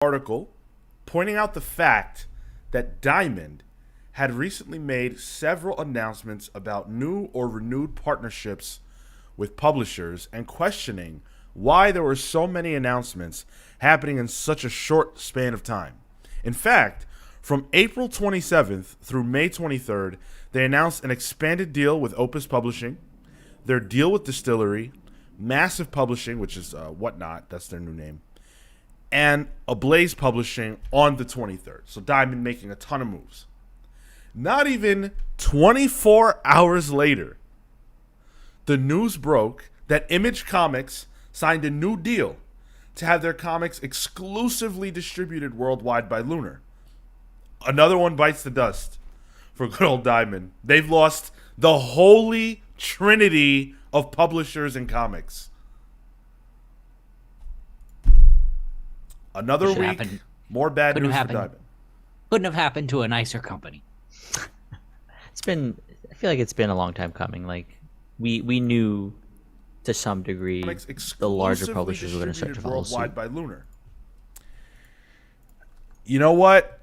article pointing out the fact that Diamond had recently made several announcements about new or renewed partnerships with publishers and questioning why there were so many announcements happening in such a short span of time. In fact, from April 27th through May 23rd, they announced an expanded deal with Opus Publishing, their deal with Distillery, Massive Publishing, which is Whatnot, that's their new name, and Ablaze Publishing on the 23rd. So Diamond making a ton of moves. Not even 24 hours later, the news broke that Image Comics signed a new deal to have their comics exclusively distributed worldwide by Lunar. Another one bites the dust for good old Diamond. They've lost the holy trinity of publishers and comics. Another week, more bad news for Diamond. Couldn't have happened to a nicer company. I feel like it's been a long time coming. Like we knew to some degree the larger publishers were going to start to follow suit. By Lunar. You know what?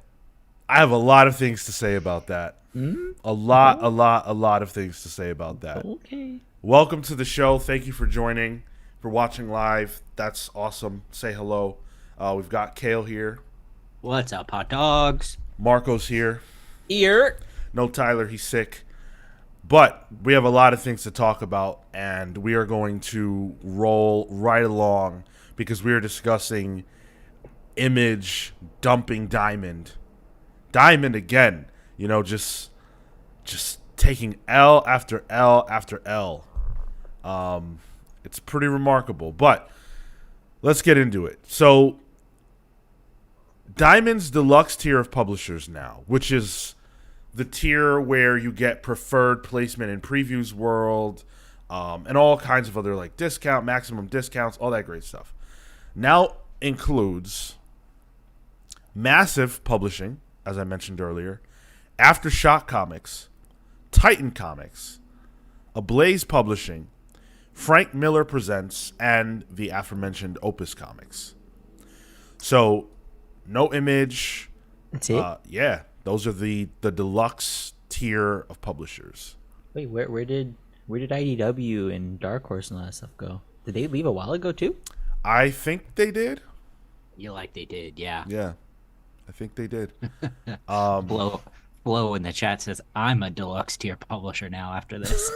I have a lot of things to say about that. A lot of things to say about that. Okay. Welcome to the show. Thank you for joining, for watching live. That's awesome. Say hello. We've got Kale here. What's up, hot dogs? Marco's here. Here. No Tyler, he's sick. But we have a lot of things to talk about, and we are going to roll right along because we are discussing Image dumping Diamond. Diamond again, just taking L after L after L. It's pretty remarkable, but let's get into it. So Diamond's deluxe tier of publishers now, which is the tier where you get preferred placement in Previews World, and all kinds of other like discount, maximum discounts, all that great stuff, now includes Massive Publishing, as I mentioned earlier, Aftershock Comics, Titan Comics, Ablaze Publishing, Frank Miller Presents, and the aforementioned Opus Comics. So, no Image. That's it? Yeah, those are the deluxe tier of publishers. Wait, where did IDW and Dark Horse and all that stuff go? Did they leave a while ago too? I think they did. You like they did, yeah. Yeah, I think they did. Blow in the chat says, I'm a deluxe tier publisher now after this.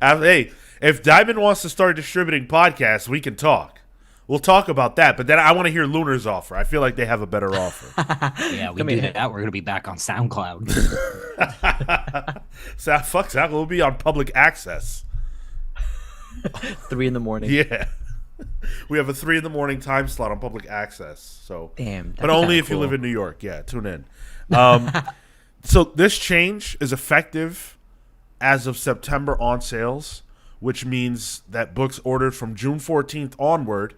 Hey, if Diamond wants to start distributing podcasts, we can talk. We'll talk about that, but then I want to hear Lunar's offer. I feel like they have a better offer. Yeah, we do that. We're going to be back on SoundCloud. Fuck that. We'll be on public access. 3 a.m. Yeah. We have a 3 a.m. time slot on public access. So, damn, but only if you live in New York. Yeah, tune in. So this change is effective as of September on sales, which means that books ordered from June 14th onward,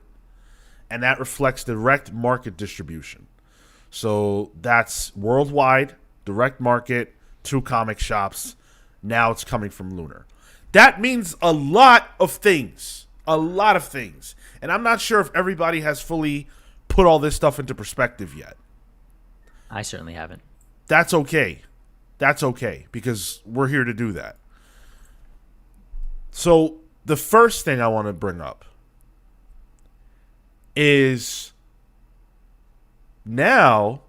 and that reflects direct market distribution. So that's worldwide, direct market, 2 comic shops. Now it's coming from Lunar. That means a lot of things. A lot of things. And I'm not sure if everybody has fully put all this stuff into perspective yet. I certainly haven't. That's okay. That's okay, because we're here to do that. So the first thing I want to bring up is now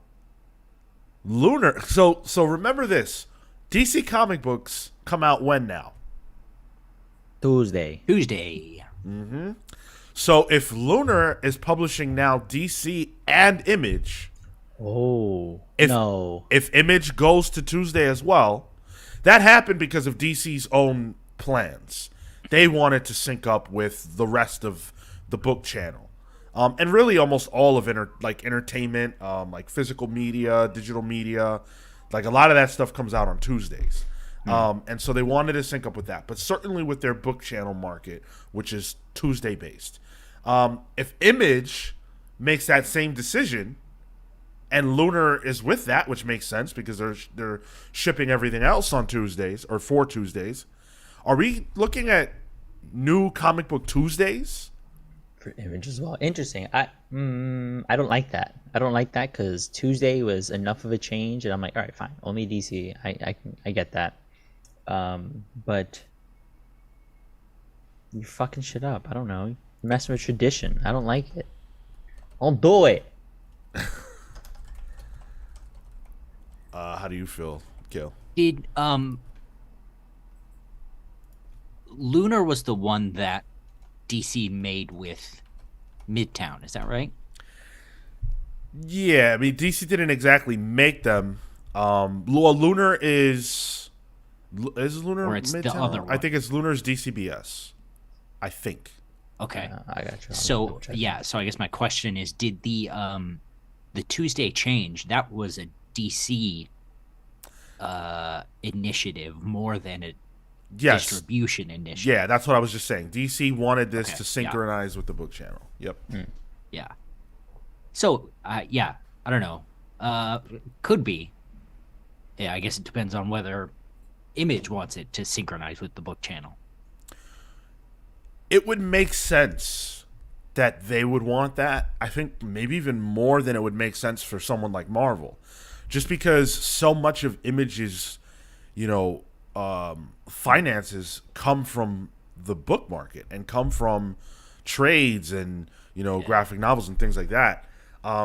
Lunar. So remember this. DC comic books come out when now? Tuesday. Mm-hmm. So if Lunar is publishing now DC and Image, if Image goes to Tuesday as well, that happened because of DC's own plans. They wanted to sync up with the rest of the book channel, and really almost all of entertainment, like physical media, digital media, like a lot of that stuff comes out on Tuesdays. And so they wanted to sync up with that, but certainly with their book channel market, which is Tuesday based. If Image makes that same decision, and Lunar is with that, which makes sense because they're shipping everything else on Tuesdays or for Tuesdays, are we looking at new comic book Tuesdays? for Image as well. Interesting. I don't like that. I don't like that because Tuesday was enough of a change, and I'm like, all right, fine, only DC. I get that. But you fucking shit up. I don't know. You're messing with tradition. I don't like it. Don't do it. How do you feel, Gil? Did Lunar was the one that DC made with Midtown, is that right? Yeah, I mean DC didn't exactly make them. Lunar is Lunar Or it's the Midtown? other one? I think it's Lunar's DCBS. I think. Okay. I got you. So yeah, so I guess my question is, did the Tuesday change, that was a DC initiative more than a distribution initiative? Yeah, that's what I was just saying. DC wanted this Okay, to synchronize with the book channel. Yep. Yeah. So yeah, I don't know. Could be. Yeah, I guess it depends on whether Image wants it to synchronize with the book channel. It would make sense that they would want that. I think maybe even more than it would make sense for someone like Marvel. Just because so much of Image's, finances come from the book market and come from trades and, graphic novels and things like that.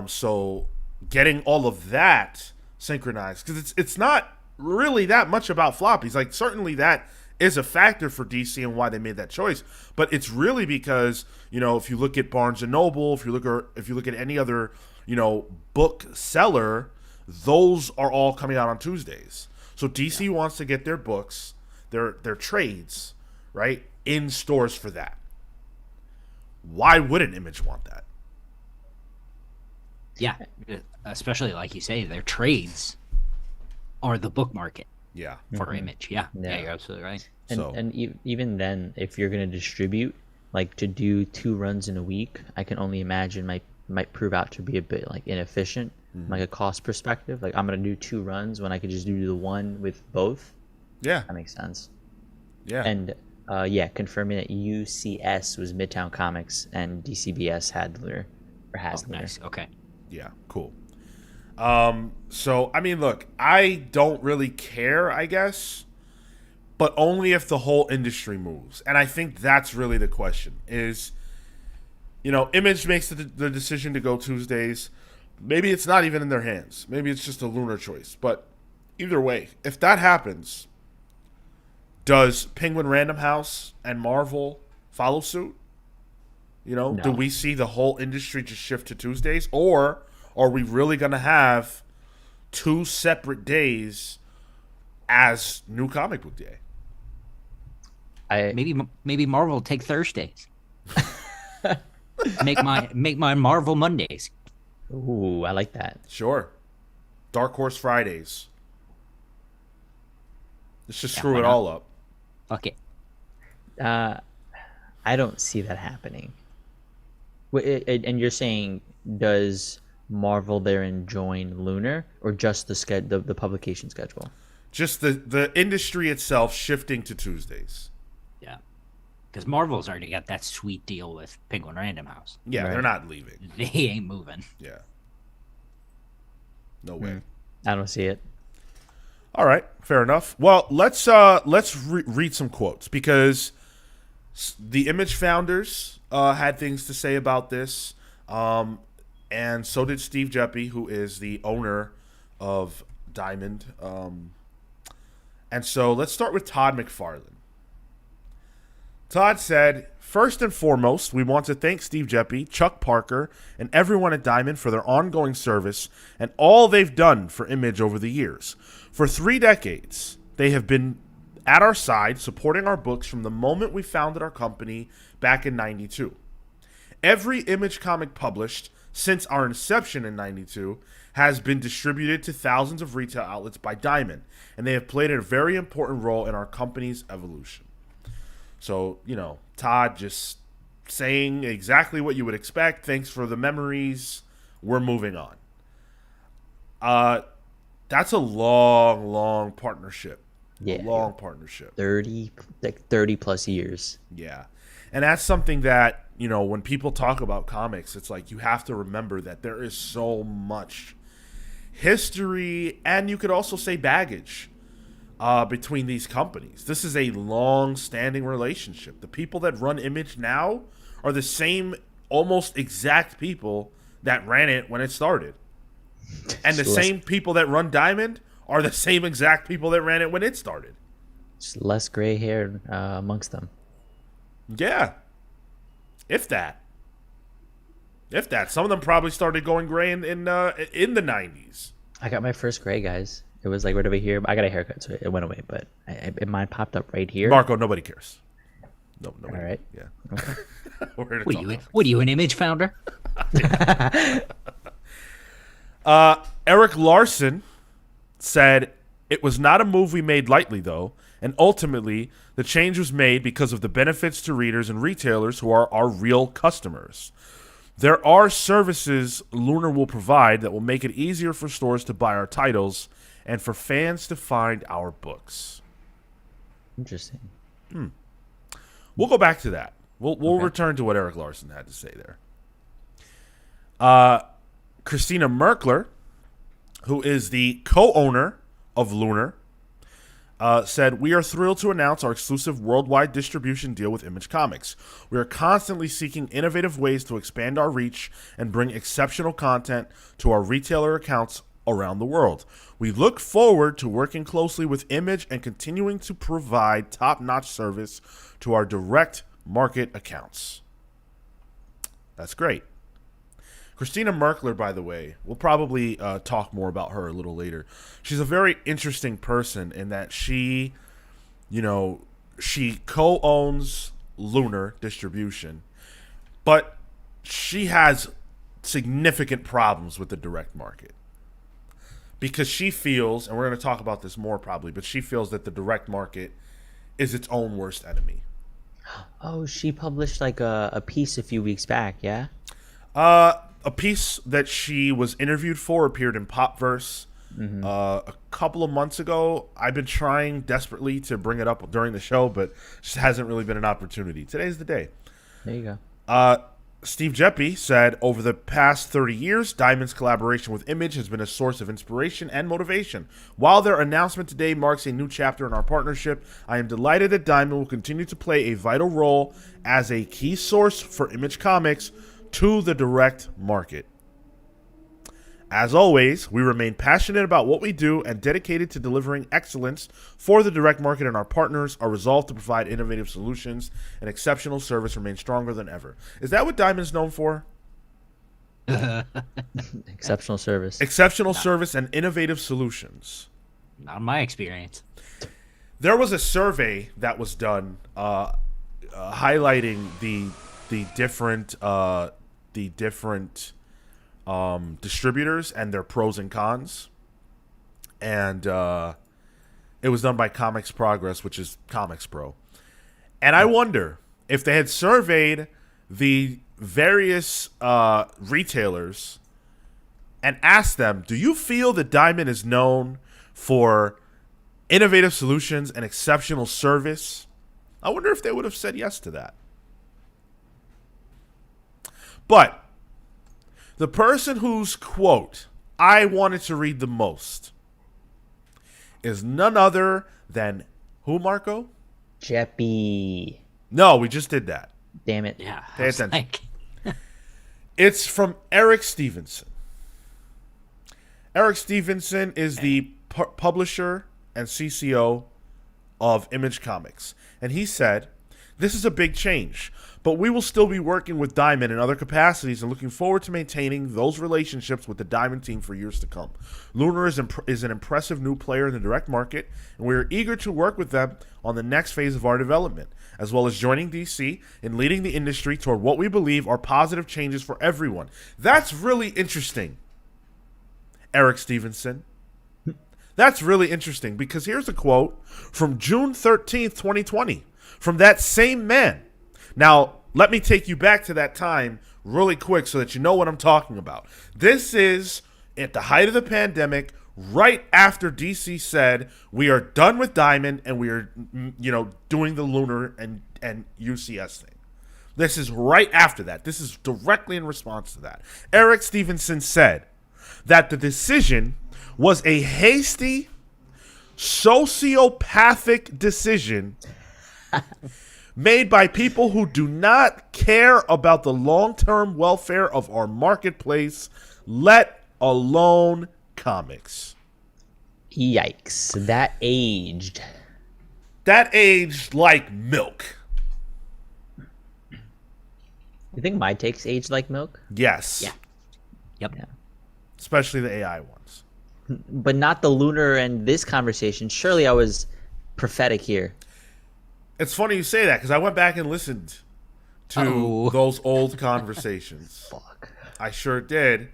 So getting all of that synchronized, because it's not really that much about floppies. Like, certainly that is a factor for DC and why they made that choice, but it's really because if you look at Barnes and Noble, if you look at any other book seller, those are all coming out on Tuesdays. So DC wants to get their books, their trades, right, in stores for that. Why wouldn't Image want that? Yeah, especially like you say, their trades are the book market. Yeah. For Image. Yeah, you're absolutely right. And even then, if you're going to distribute, like, to do 2 runs in a week, I can only imagine might prove out to be a bit like inefficient, like a cost perspective. Like, I'm going to do 2 runs when I could just do the one with both. Yeah. That makes sense. Yeah. And confirming that UCS was Midtown Comics and DCBS had Lunar, or has Lunar. Nice. Okay. Yeah, cool. So, I mean, look, I don't really care, I guess, but only if the whole industry moves. And I think that's really the question is, Image makes the decision to go Tuesdays. Maybe it's not even in their hands. Maybe it's just a Lunar choice. But either way, if that happens, does Penguin Random House and Marvel follow suit? No. Do we see the whole industry just shift to Tuesdays? Or are we really going to have 2 separate days as New Comic Book Day? Maybe Marvel will take Thursdays. make my Marvel Mondays. Ooh, I like that. Sure. Dark Horse Fridays. Let's just screw it all up. Fuck it. I don't see that happening. And you're saying, does Marvel therein join Lunar, or just the publication schedule? Just the industry itself shifting to Tuesdays. Yeah. Because Marvel's already got that sweet deal with Penguin Random House. Yeah, Right. They're not leaving. They ain't moving. Yeah. No way. I don't see it. All right, fair enough. Well, let's read some quotes, because the Image founders had things to say about this, and so did Steve Geppi, who is the owner of Diamond. And so let's start with Todd McFarlane. Todd said, "First and foremost, we want to thank Steve Geppi, Chuck Parker, and everyone at Diamond for their ongoing service and all they've done for Image over the years. For 3 decades, they have been at our side, supporting our books from the moment we founded our company back in 92. Every Image comic published since our inception in 92 has been distributed to thousands of retail outlets by Diamond, and they have played a very important role in our company's evolution." So, Todd just saying exactly what you would expect. Thanks for the memories. We're moving on. That's a long partnership. Yeah. A long partnership. 30 plus years. Yeah. And that's something that, when people talk about comics, it's like you have to remember that there is so much history, and you could also say baggage, between these companies. This is a long-standing relationship. The people that run Image now are the same almost exact people that ran it when it started. And the same people that run Diamond are the same exact people that ran it when it started. Just less gray hair amongst them. Yeah. If that. Some of them probably started going gray in the 90s. I got my first gray, guys. It was like right over here. I got a haircut, so it went away, but mine popped up right here. Marco, nobody cares. No, nobody. All right. Yeah. Okay. What are you, an Image founder? Eric Larson said, "It was not a move we made lightly, though, and ultimately the change was made because of the benefits to readers and retailers who are our real customers. There are services Lunar will provide that will make it easier for stores to buy our titles and for fans to find our books." Interesting. We'll go back to that. We'll return to what Eric Larson had to say there. Christina Merkler, who is the co-owner of Lunar, said, "We are thrilled to announce our exclusive worldwide distribution deal with Image Comics. We are constantly seeking innovative ways to expand our reach and bring exceptional content to our retailer accounts around the world. We look forward to working closely with Image and continuing to provide top-notch service to our direct market accounts." That's great. Christina Merkler, by the way, we'll probably talk more about her a little later. She's a very interesting person in that she co-owns Lunar Distribution, but she has significant problems with the direct market. Because she feels, and we're going to talk about this more probably, but she feels that the direct market is its own worst enemy. Oh, she published like a piece a few weeks back, yeah? A piece that she was interviewed for appeared in Popverse a couple of months ago. I've been trying desperately to bring it up during the show, but just hasn't really been an opportunity. Today's the day. There you go. Steve Geppi said, "Over the past 30 years, Diamond's collaboration with Image has been a source of inspiration and motivation. While their announcement today marks a new chapter in our partnership, I am delighted that Diamond will continue to play a vital role as a key source for Image Comics to the direct market. As always, we remain passionate about what we do and dedicated to delivering excellence for the direct market and our partners. Our resolve to provide innovative solutions and exceptional service remains stronger than ever." Is that what Diamond's known for? Exceptional service. Exceptional service and innovative solutions. Not in my experience. There was a survey that was done highlighting the different distributors and their pros and cons, and it was done by Comics Progress, which is Comics Pro. And I wonder if they had surveyed the various retailers and asked them, "Do you feel that Diamond is known for innovative solutions and exceptional service?" I wonder if they would have said yes to that. But the person whose quote I wanted to read the most is none other than who, Marco? Jeppy. No, we just did that. Damn it. Yeah. Pay attention. Like, It's from Eric Stephenson. Eric Stephenson is the publisher and CCO of Image Comics. And he said, "This is a big change, but we will still be working with Diamond in other capacities and looking forward to maintaining those relationships with the Diamond team for years to come. Lunar is an impressive new player in the direct market, and we are eager to work with them on the next phase of our development, as well as joining DC in leading the industry toward what we believe are positive changes for everyone." That's really interesting, Eric Stephenson. That's really interesting, because here's a quote from June 13th, 2020, from that same man. Now, let me take you back to that time really quick so that you know what I'm talking about. This is at the height of the pandemic, right after DC said, "We are done with Diamond and we are, doing the Lunar and UCS thing." This is right after that. This is directly in response to that. Eric Stephenson said that the decision was a hasty, sociopathic decision made by people who do not care about the long-term welfare of our marketplace, let alone comics. Yikes. That aged. That aged like milk. You think my takes aged like milk? Yes. Yeah. Yep. Yeah. Especially the AI ones. But not the Lunar and this conversation. Surely I was prophetic here. It's funny you say that because I went back and listened to those old conversations. Fuck. I sure did.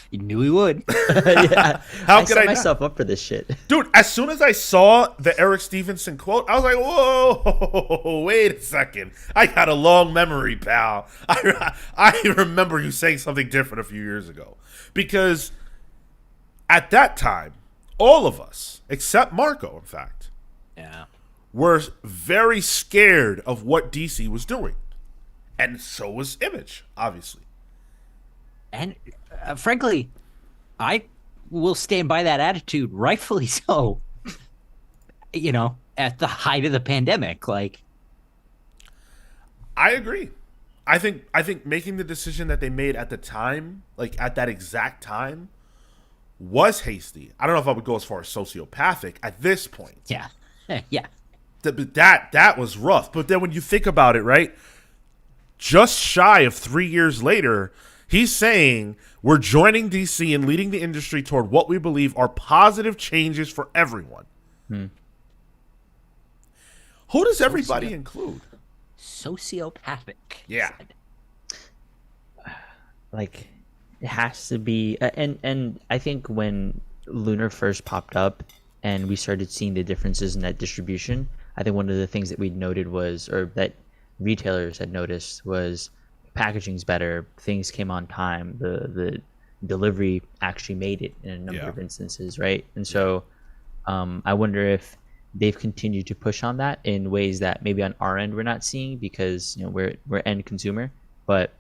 You knew he would. Yeah. How I could set I not? myself up for this shit. Dude, as soon as I saw the Eric Stephenson quote, I was like, whoa, wait a second. I got a long memory, pal. I remember you saying something different a few years ago. Because at that time, all of us, except Marco, in fact, Yeah. were very scared of what DC was doing. And so was Image, obviously. And frankly, I will stand by that attitude, rightfully so. You know, at the height of the pandemic, like. I agree. I think making the decision that they made at the time, like at that exact time, was hasty. I don't know if I would go as far as sociopathic at this point. Yeah. Yeah. That was rough. But then when you think about it, right? Just shy of 3 years later, he's saying we're joining DC and leading the industry toward what we believe are positive changes for everyone. Who does everybody include? Sociopathic. Yeah. Like, it has to be. And I think when Lunar first popped up and we started seeing the differences in that distribution, I think one of the things that we noted was, or that retailers had noticed, was packaging's better, things came on time, the delivery actually made it in a number of instances, right? And so I wonder if they've continued to push on that in ways that maybe on our end we're not seeing because we're end consumer, but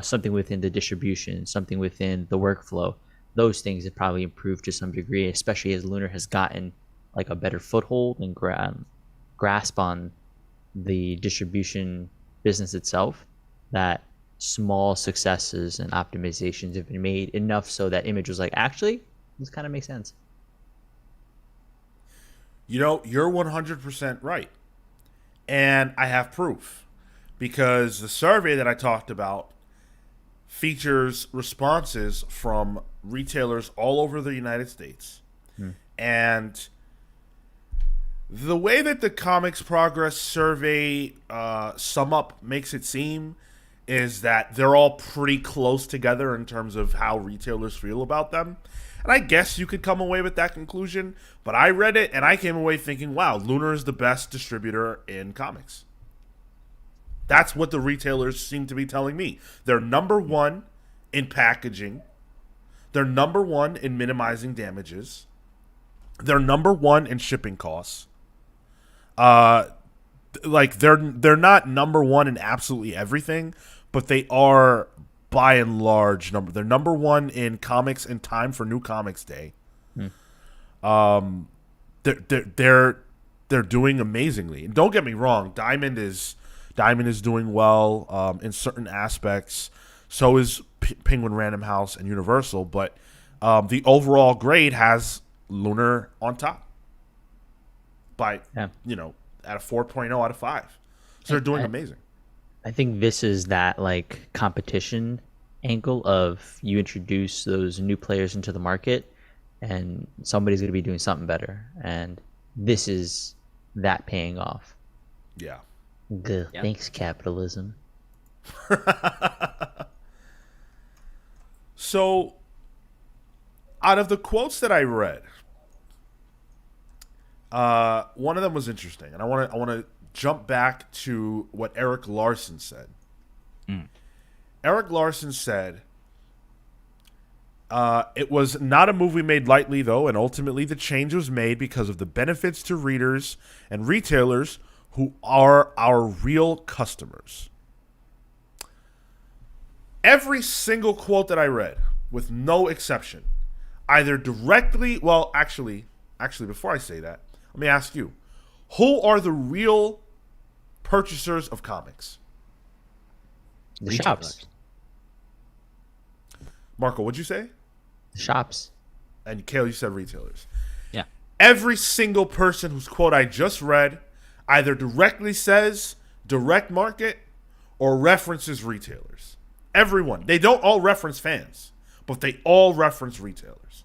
something within the distribution, something within the workflow, those things have probably improved to some degree, especially as Lunar has gotten like a better foothold and grasp on the distribution business itself, that small successes and optimizations have been made enough so that Image was like, actually, this kind of makes sense. You're 100% right. And I have proof. Because the survey that I talked about features responses from retailers all over the United States. And the way that the Comics Progress survey sum up makes it seem is that they're all pretty close together in terms of how retailers feel about them. And I guess you could come away with that conclusion, but I read it and I came away thinking, wow, Lunar is the best distributor in comics. That's what the retailers seem to be telling me. They're number one in packaging. They're number one in minimizing damages. They're number one in shipping costs. Like they're not number one in absolutely everything, but they are by and large number. They're number one in comics in time for New Comics Day. They're doing amazingly. And don't get me wrong, Diamond is doing well in certain aspects. So is Penguin Random House and Universal, but the overall grade has Lunar on top by at a 4.0 out of 5. So they're doing amazing. I think this is that like competition angle of you introduce those new players into the market and somebody's going to be doing something better, and this is that paying off. Yeah. Good. Yeah. Thanks, capitalism. So, out of the quotes that I read, one of them was interesting, and I want to jump back to what Eric Larson said. Eric Larson said, it was not a move we made lightly, though, and ultimately the change was made because of the benefits to readers and retailers who are our real customers. Every single quote that I read, with no exception, either directly, well, actually, before I say that, let me ask you, who are the real purchasers of comics? The shops. Marco, what'd you say? The shops. And Kale, you said retailers. Yeah. Every single person whose quote I just read either directly says direct market or references retailers. Everyone. They don't all reference fans, but they all reference retailers.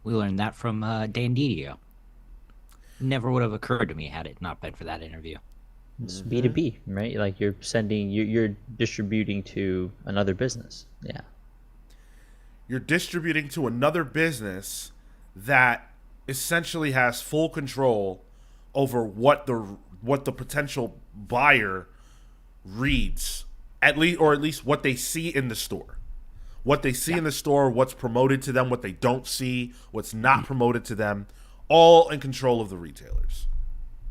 We learned that from Dan Didio. Never would have occurred to me had it not been for that interview. It's B2B, right? Like you're distributing to another business. Yeah. You're distributing to another business that essentially has full control over what the potential buyer reads, at least what they see in the store. What they see in the store, what's promoted to them, what they don't see, what's not promoted to them, all in control of the retailers.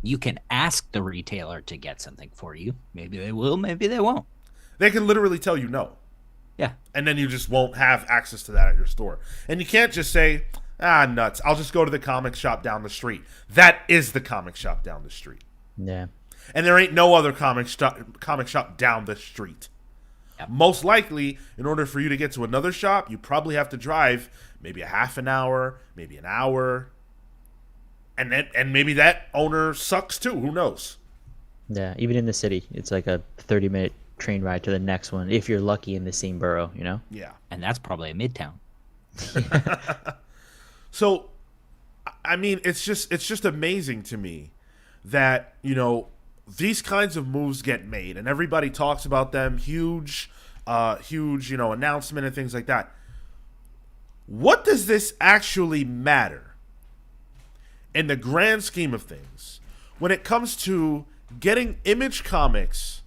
You can ask the retailer to get something for you. Maybe they will, maybe they won't. They can literally tell you no. Yeah. And then you just won't have access to that at your store. And you can't just say, nuts, I'll just go to the comic shop down the street. That is the comic shop down the street. Yeah. And there ain't no other comic shop down the street. Yep. Most likely, in order for you to get to another shop, you probably have to drive maybe a half an hour, maybe an hour. And maybe that owner sucks too. Who knows? Yeah. Even in the city, it's like a 30-minute train ride to the next one if you're lucky in the same borough, you know? Yeah. And that's probably a midtown. So, I mean, it's just amazing to me that, these kinds of moves get made and everybody talks about them, huge, announcement and things like that. What does this actually matter in the grand scheme of things when it comes to getting Image Comics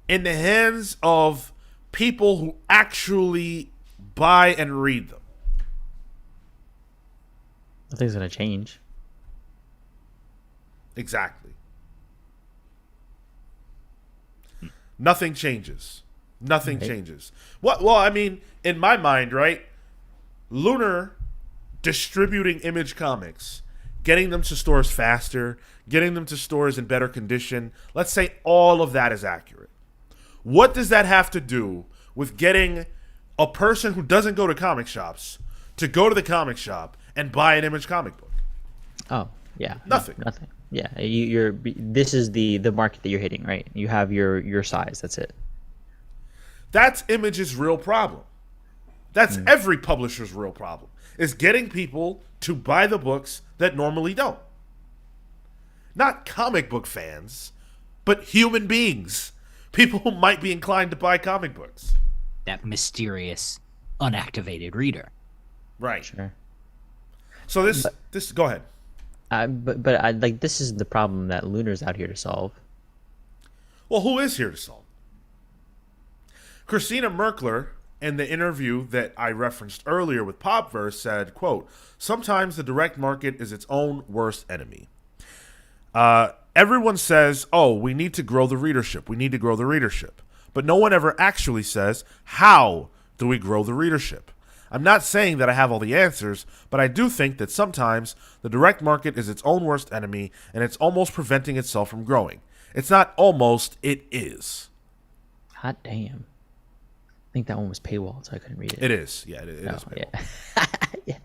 in the hands of people who actually buy and read them? Nothing's going to change. Exactly. Nothing changes. Nothing changes. Well, I mean, in my mind, right? Lunar distributing Image Comics, getting them to stores faster, getting them to stores in better condition. Let's say all of that is accurate. What does that have to do with getting a person who doesn't go to comic shops to go to the comic shop and buy an Image comic book? Oh, yeah. Nothing. Nothing. Yeah, this is the market that you're hitting, right? You have your size. That's it. That's Image's real problem. That's every publisher's real problem, is getting people to buy the books that normally don't. Not comic book fans, but human beings. People who might be inclined to buy comic books. That mysterious, unactivated reader. Right. Sure. So this go ahead. But I like this is the problem that Lunar's out here to solve. Well, who is here to solve? Christina Merkler, in the interview that I referenced earlier with Popverse, said, quote, "Sometimes the direct market is its own worst enemy. Everyone says, oh, we need to grow the readership. We need to grow the readership. But no one ever actually says, how do we grow the readership? I'm not saying that I have all the answers, but I do think that sometimes the direct market is its own worst enemy and it's almost preventing itself from growing. It's not almost, it is." Hot damn. I think that one was paywalled, so I couldn't read it. It is. Yeah, it is. Yeah. Yeah.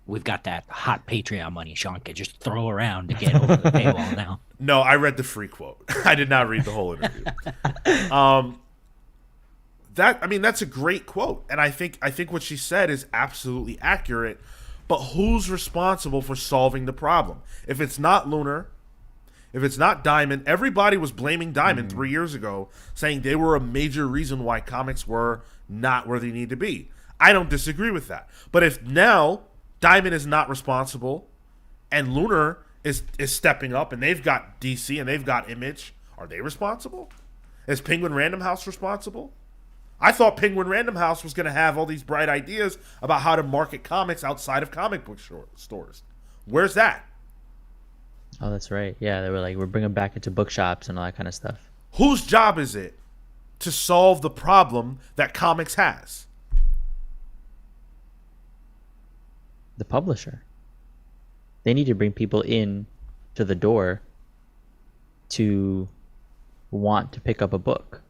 We've got that hot Patreon money Sean could just throw around to get over the paywall now. No, I read the free quote. I did not read the whole interview. That's a great quote, and I think what she said is absolutely accurate. But who's responsible for solving the problem? If it's not Lunar, if it's not Diamond, everybody was blaming Diamond 3 years ago, saying they were a major reason why comics were not where they need to be. I don't disagree with that. But if now Diamond is not responsible, and Lunar is stepping up, and they've got DC and they've got Image, are they responsible? Is Penguin Random House responsible? I thought Penguin Random House was going to have all these bright ideas about how to market comics outside of comic book stores. Where's that? Oh, that's right. Yeah, they were like, we're bringing back into bookshops and all that kind of stuff. Whose job is it to solve the problem that comics has? The publisher. They need to bring people in to the door to want to pick up a book.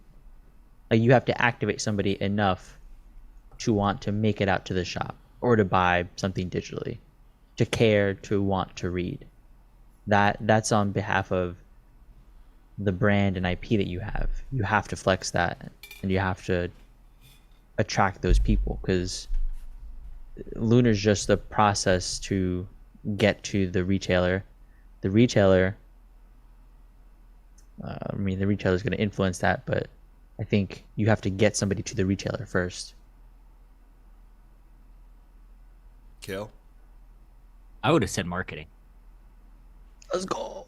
Like, you have to activate somebody enough to want to make it out to the shop or to buy something digitally, to care, to want to read. That's on behalf of the brand and IP that you have. You have to flex that, and you have to attract those people, because Lunar's just the process to get to the retailer. The retailer, the retailer is going to influence that, but I think you have to get somebody to the retailer first. Kill. I would have said marketing. Let's go.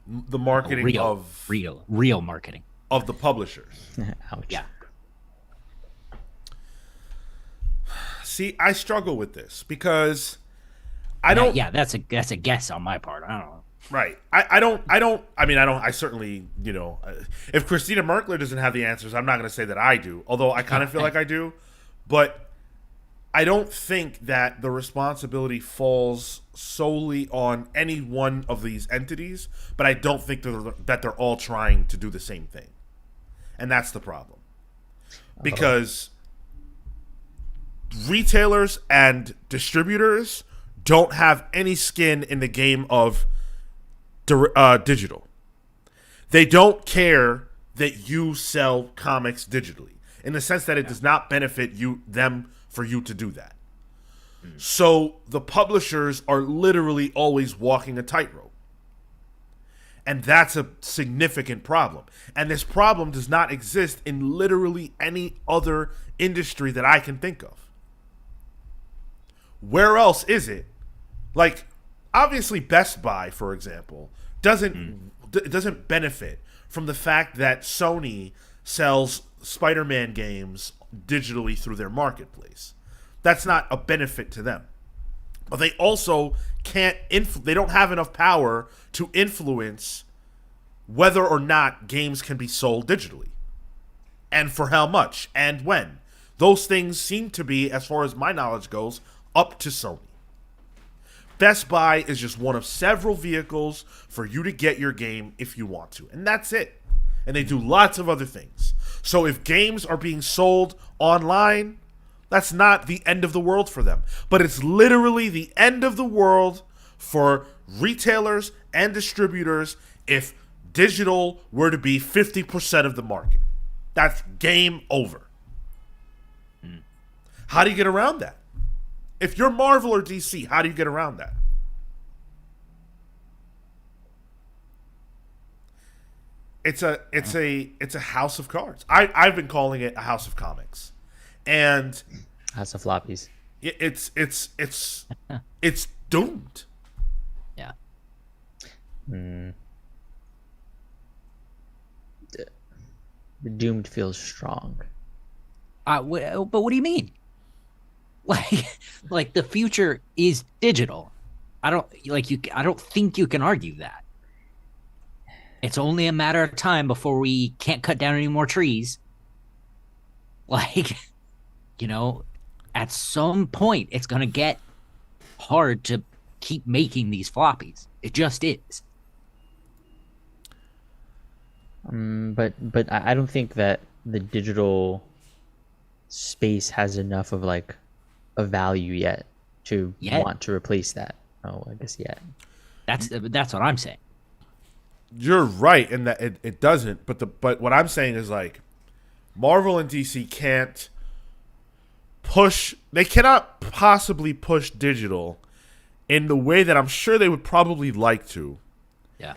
The marketing real marketing of the publishers. Ouch. Yeah. See, I struggle with this because I don't. Yeah, that's a guess on my part. I don't know. Right. I certainly, if Christina Merkler doesn't have the answers, I'm not going to say that I do, although I kind of feel like I do. But I don't think that the responsibility falls solely on any one of these entities, but I don't think that they're all trying to do the same thing. And that's the problem. Because retailers and distributors don't have any skin in the game of digital. They don't care that you sell comics digitally, in the sense that it does not benefit them for you to do that. So the publishers are literally always walking a tightrope. And that's a significant problem. And this problem does not exist in literally any other industry that I can think of. Where else is it? Like, obviously Best Buy, for example, doesn't benefit from the fact that Sony sells Spider-Man games digitally through their marketplace. That's not a benefit to them. But they also they don't have enough power to influence whether or not games can be sold digitally, and for how much and when. Those things seem to be, as far as my knowledge goes, up to Sony. Best Buy is just one of several vehicles for you to get your game if you want to, and that's it. And they do lots of other things. So if games are being sold online, that's not the end of the world for them. But it's literally the end of the world for retailers and distributors if digital were to be 50% of the market. That's game over. How do you get around that? If you're Marvel or DC, how do you get around that? It's a house of cards. I've been calling it a house of comics, and House of floppies. It's doomed. Yeah. The doomed feels strong. But what do you mean? Like the future is digital. I don't think you can argue that. It's only a matter of time before we can't cut down any more trees. At some point it's going to get hard to keep making these floppies. It just is. But I don't think that the digital space has enough of like a value yet to want to replace that. Oh, I guess yet. That's what I'm saying. You're right in that it doesn't, but what I'm saying is, like, Marvel and DC cannot possibly push digital in the way that I'm sure they would probably like to. Yeah.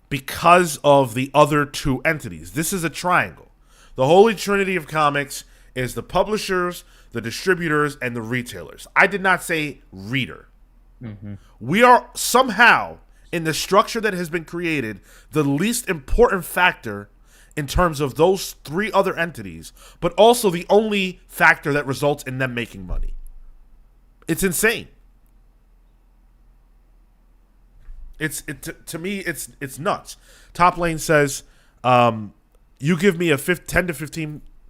Because of the other two entities. This is a triangle. The holy trinity of comics is the publishers, the distributors, and the retailers. I did not say reader. Mm-hmm. We are somehow, in the structure that has been created, the least important factor in terms of those three other entities, but also the only factor that results in them making money. It's insane. To me it's nuts. Top Lane says, you give me a 10 to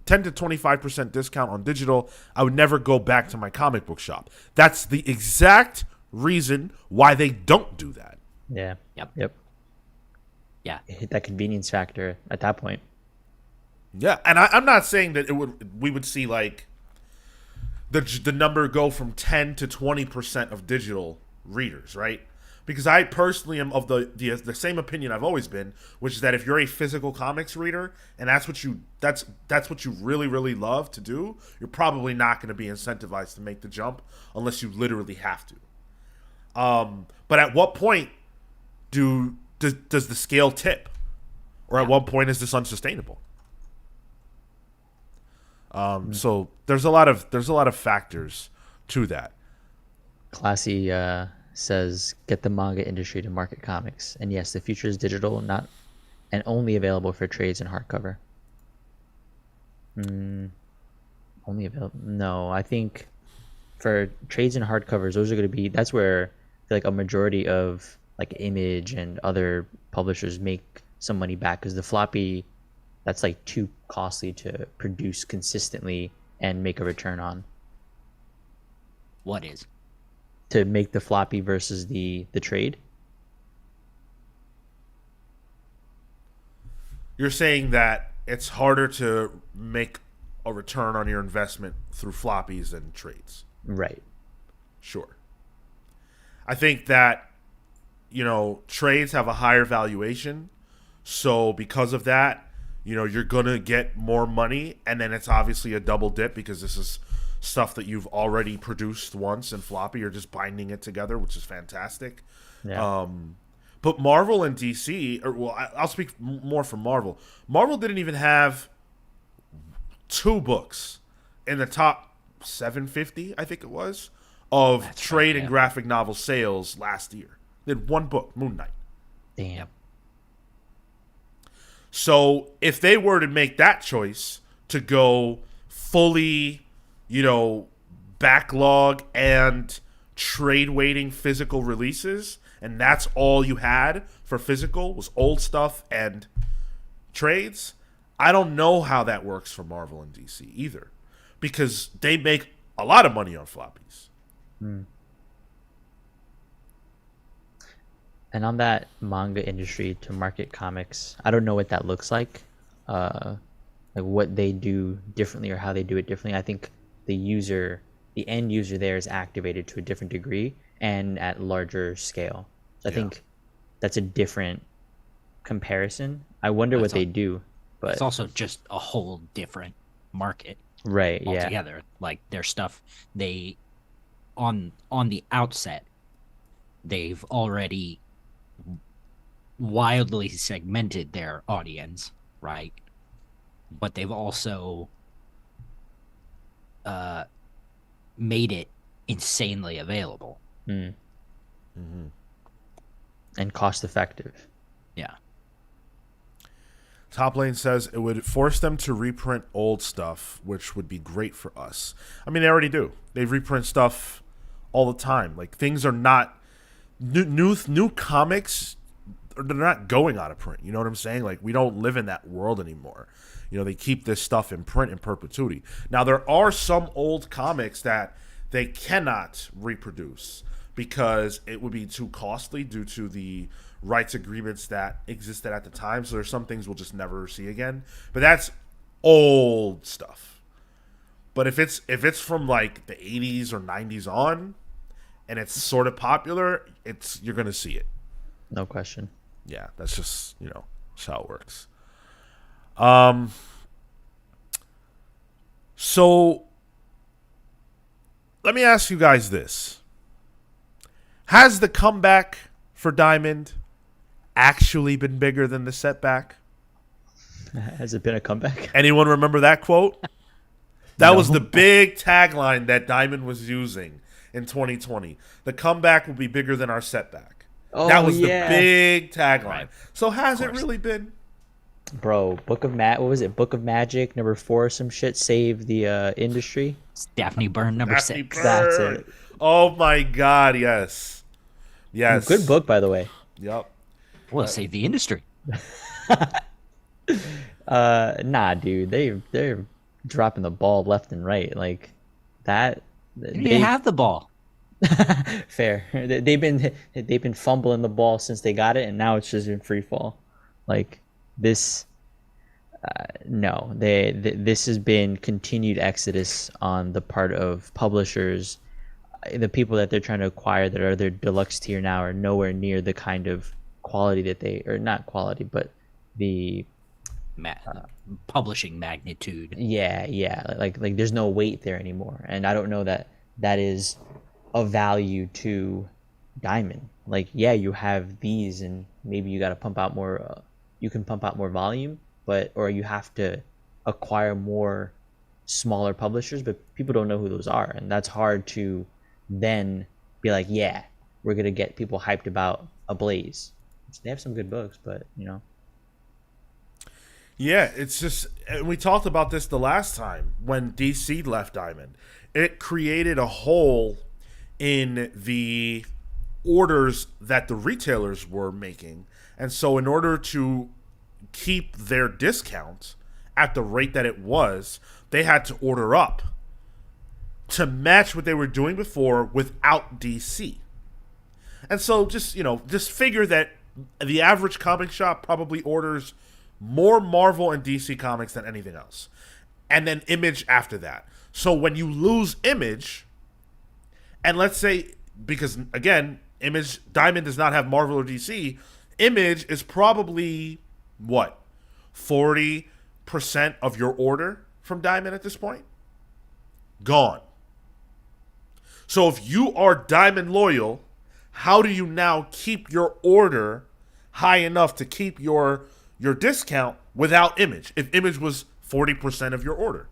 25% discount on digital, I would never go back to my comic book shop. That's the exact reason why they don't do that. Yeah. Yep. Yeah. Hit that convenience factor at that point. Yeah, and I'm not saying that we would see like the number go from 10 to 20% of digital readers, right? Because I personally am of the same opinion I've always been, which is that if you're a physical comics reader and that's what you really, really love to do, you're probably not going to be incentivized to make the jump unless you literally have to. But at what point does the scale tip, or at what point is this unsustainable? So there's a lot of factors to that. Classy says, get the manga industry to market comics. And yes, the future is digital, not and only available for trades and hardcover. Only available? No, I think for trades and hardcovers, those are going to be, that's where I feel like a majority of like Image and other publishers make some money back, because the floppy, that's like too costly to produce consistently and make a return on. What is? To make the floppy versus the trade. You're saying that it's harder to make a return on your investment through floppies than trades. Right. Sure. I think that, trades have a higher valuation. So because of that, you're going to get more money. And then it's obviously a double dip because this is stuff that you've already produced once in floppy. You're just binding it together, which is fantastic. Yeah. But Marvel and DC, I'll speak more for Marvel. Marvel didn't even have 2 books in the top 750, I think it was, of That's trade right, and graphic novel sales last year. They had 1 book, Moon Knight. Damn. So if they were to make that choice to go fully, backlog and trade weighting physical releases, and that's all you had for physical was old stuff and trades, I don't know how that works for Marvel and DC either, because they make a lot of money on floppies. And on that manga industry to market comics, I don't know what that looks like what they do differently or how they do it differently. I think the end user there is activated to a different degree and at larger scale. So I think that's a different comparison. I wonder what they do, but it's also just a whole different market. Right. Yeah. Altogether, like their stuff, they on the outset, they've already wildly segmented their audience, right? But they've also made it insanely available. And cost effective. Yeah. Top Lane says it would force them to reprint old stuff, which would be great for us. I mean, they already do. They reprint stuff all the time. Like, things are not new comics. They're not going out of print. You know what I'm saying? Like, we don't live in that world anymore. They keep this stuff in print in perpetuity. Now, there are some old comics that they cannot reproduce because it would be too costly due to the rights agreements that existed at the time. So there's some things we'll just never see again. But that's old stuff. But if it's from like the 80s or 90s on, and it's sort of popular, you're gonna see it. No question. Yeah, that's just that's how it works. So let me ask you guys this: has the comeback for Diamond actually been bigger than the setback? Has it been a comeback? Anyone remember that quote? That was the big tagline that Diamond was using in 2020. The comeback will be bigger than our setback. Oh, that was yeah. the big tagline. Right. So has it really been? Bro, what was it? Book of Magic #4, some shit saved the industry. It's Daphne Byrne number Daphne 6. Byrne. That's it. Oh my God, yes. Good book, by the way. Yep. Well, save the industry. Nah, dude, they're dropping the ball left and right like that. You have the ball. Fair. They've been fumbling the ball since they got it, and now it's just in free fall. Like this, no. This has been continued exodus on the part of publishers. The people that they're trying to acquire that are their deluxe tier now are nowhere near the kind of quality that they, or not quality, but the Publishing magnitude. yeah. Like there's no weight there anymore, and I don't know that is of value to Diamond. Like, yeah, you have these, and maybe you got to pump out more. You can pump out more volume, or you have to acquire more smaller publishers. But people don't know who those are, and that's hard to then be like, yeah, we're gonna get people hyped about Ablaze. They have some good books, but Yeah, it's just, and we talked about this the last time when DC left Diamond. It created a hole in the orders that the retailers were making. And so in order to keep their discount at the rate that it was, they had to order up to match what they were doing before without DC. And so just figure that the average comic shop probably orders more Marvel and DC comics than anything else. And then Image after that. So when you lose Image, and let's say, because again, Diamond does not have Marvel or DC, Image is probably, 40% of your order from Diamond at this point? Gone. So if you are Diamond loyal, how do you now keep your order high enough to keep your discount without Image? If Image was 40% of your order,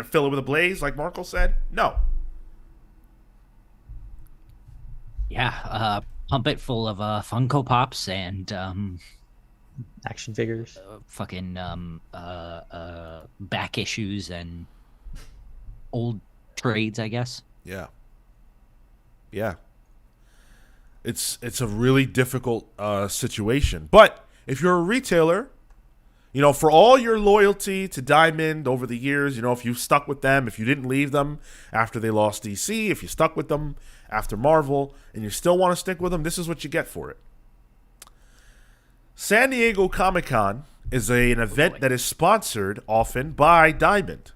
fill it with a Blaze, like Marco said. No. Yeah, pump it full of Funko Pops and action figures, fucking back issues and old trades, I guess. Yeah. It's a really difficult situation. But if you're a retailer, for all your loyalty to Diamond over the years, if you stuck with them, if you didn't leave them after they lost DC, if you stuck with them after Marvel, and you still want to stick with them, this is what you get for it. San Diego Comic-Con is an event that is sponsored often by Diamond.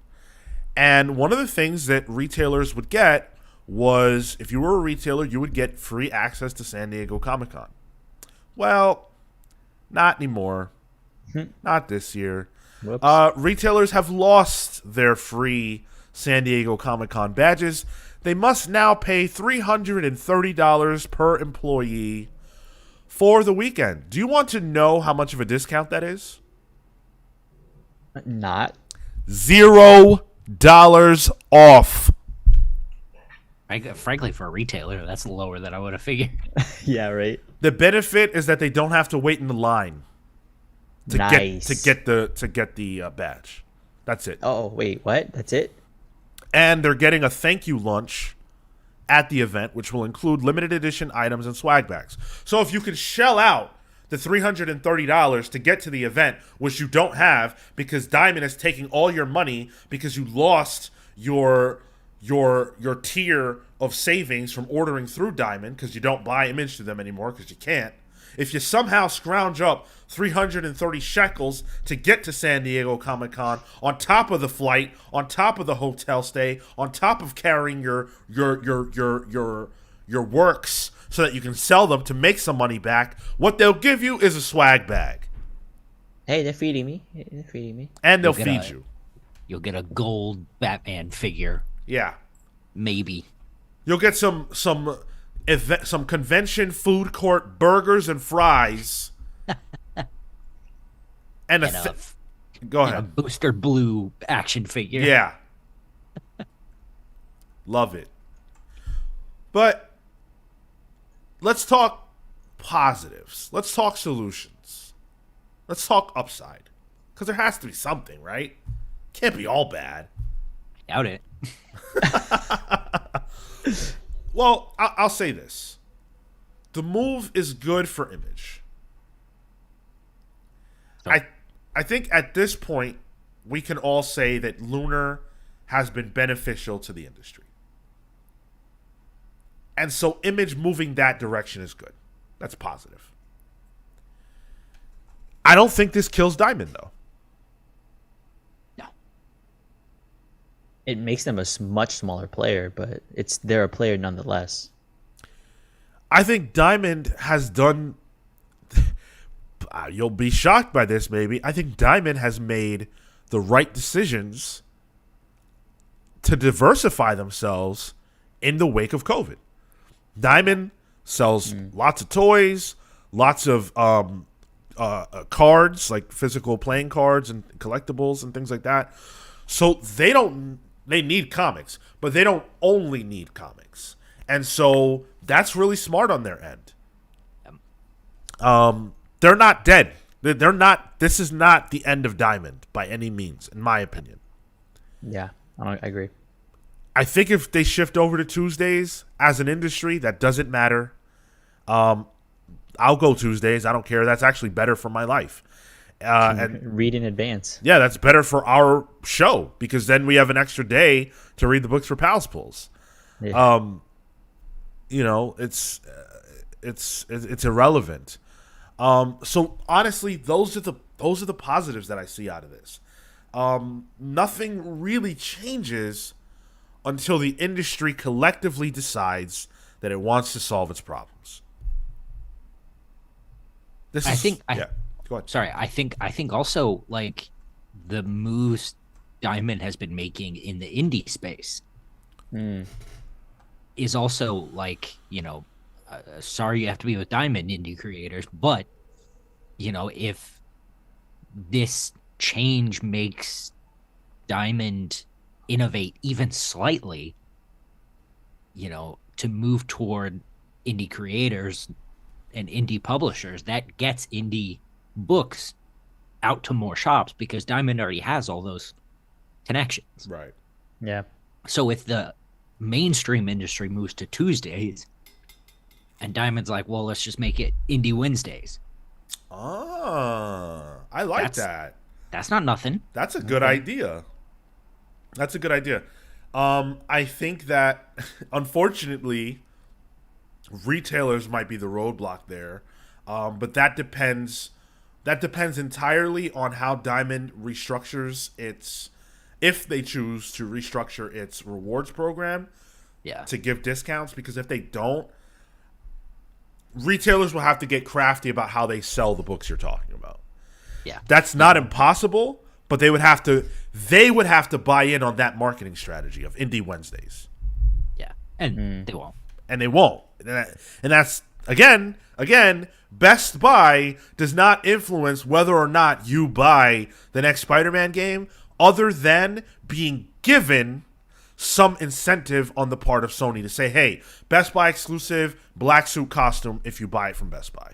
And one of the things that retailers would get was, if you were a retailer, you would get free access to San Diego Comic-Con. Well, not anymore. Not this year. Retailers have lost their free San Diego Comic-Con badges. They must now pay $330 per employee for the weekend. Do you want to know how much of a discount that is? Not. $0 off. Frankly, for a retailer, that's lower than I would have figured. Yeah, right. The benefit is that they don't have to wait in the line to get the badge. That's it. Oh, wait, what? That's it? And they're getting a thank you lunch at the event, which will include limited edition items and swag bags. So if you can shell out the $330 to get to the event, which you don't have because Diamond is taking all your money because you lost your tier of savings from ordering through Diamond because you don't buy Image to them anymore because you can't. If you somehow scrounge up 330 shekels to get to San Diego Comic-Con, on top of the flight, on top of the hotel stay, on top of carrying your works so that you can sell them to make some money back, what they'll give you is a swag bag. Hey, they're feeding me. And they'll feed you. You'll get a gold Batman figure. Yeah. Maybe. You'll get some convention food court burgers and fries. and go ahead. A Booster Blue action figure. Yeah. Love it. But let's talk positives. Let's talk solutions. Let's talk upside. Because there has to be something, right? Can't be all bad. Doubt it. Well, I'll say this. The move is good for Image. I think at this point we can all say that Lunar has been beneficial to the industry. And so Image moving that direction is good. That's positive. I don't think this kills Diamond, though. No. It makes them a much smaller player, but they're a player nonetheless. I think Diamond has done... You'll be shocked by this, maybe. I think Diamond has made the right decisions to diversify themselves in the wake of COVID. Diamond sells lots of toys, lots of cards, like physical playing cards and collectibles and things like that. So they need comics, but they don't only need comics. And so that's really smart on their end. They're not dead. They're not. This is not the end of Diamond by any means, in my opinion. Yeah, I agree. I think if they shift over to Tuesdays as an industry, that doesn't matter. I'll go Tuesdays. I don't care. That's actually better for my life. And read in advance. Yeah, that's better for our show because then we have an extra day to read the books for Pals Pulls. Yeah. It's irrelevant. So honestly, those are the positives that I see out of this. Nothing really changes until the industry collectively decides that it wants to solve its problems. Go ahead. Sorry, I think also like the moves Diamond has been making in the indie space is also like, sorry you have to be with Diamond indie creators, but if this change makes Diamond innovate even slightly, to move toward indie creators and indie publishers, that gets indie books out to more shops because Diamond already has all those connections. Right. Yeah. So if the mainstream industry moves to Tuesdays and Diamond's like, well, let's just make it Indie Wednesdays. I like that. That's not nothing. That's a good idea. That's a good idea. I think that, unfortunately, retailers might be the roadblock there, but that depends entirely on how Diamond restructures if they choose to restructure its rewards program to give discounts, because if they don't, retailers will have to get crafty about how they sell the books you're talking about. Yeah. That's not impossible, but they would have to buy in on that marketing strategy of Indie Wednesdays. Yeah. And they won't. And they won't. And that's again, Best Buy does not influence whether or not you buy the next Spider-Man game, other than being given some incentive on the part of Sony to say, hey, Best Buy exclusive black suit costume if you buy it from Best Buy.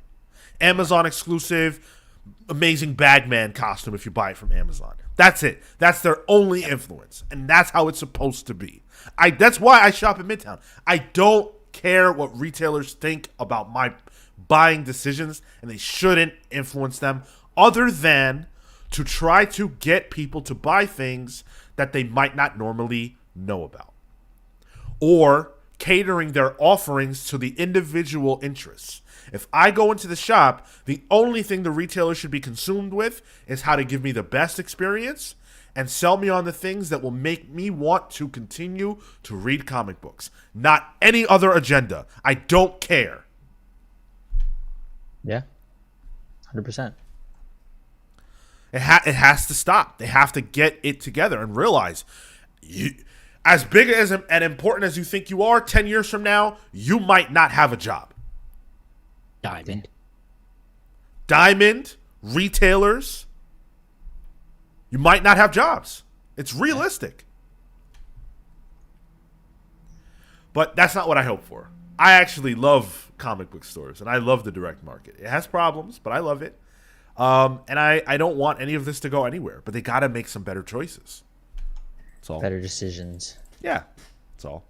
Amazon exclusive amazing Bagman costume if you buy it from Amazon. That's it. That's their only influence. And that's how it's supposed to be. That's why I shop at Midtown. I don't care what retailers think about my buying decisions, and they shouldn't influence them, other than to try to get people to buy things that they might not normally know about, or catering their offerings to the individual interests. If I go into the shop, the only thing the retailer should be consumed with is how to give me the best experience and sell me on the things that will make me want to continue to read comic books, not any other agenda. I don't care. Yeah, 100%. It has to stop. They have to get it together and realize, as big as and important as you think you are, 10 years from now, you might not have a job. Diamond, retailers, you might not have jobs. It's realistic. But that's not what I hope for. I actually love comic book stores, and I love the direct market. It has problems, but I love it. And I don't want any of this to go anywhere, but they got to make some better choices. That's all. Better decisions. Yeah, that's all.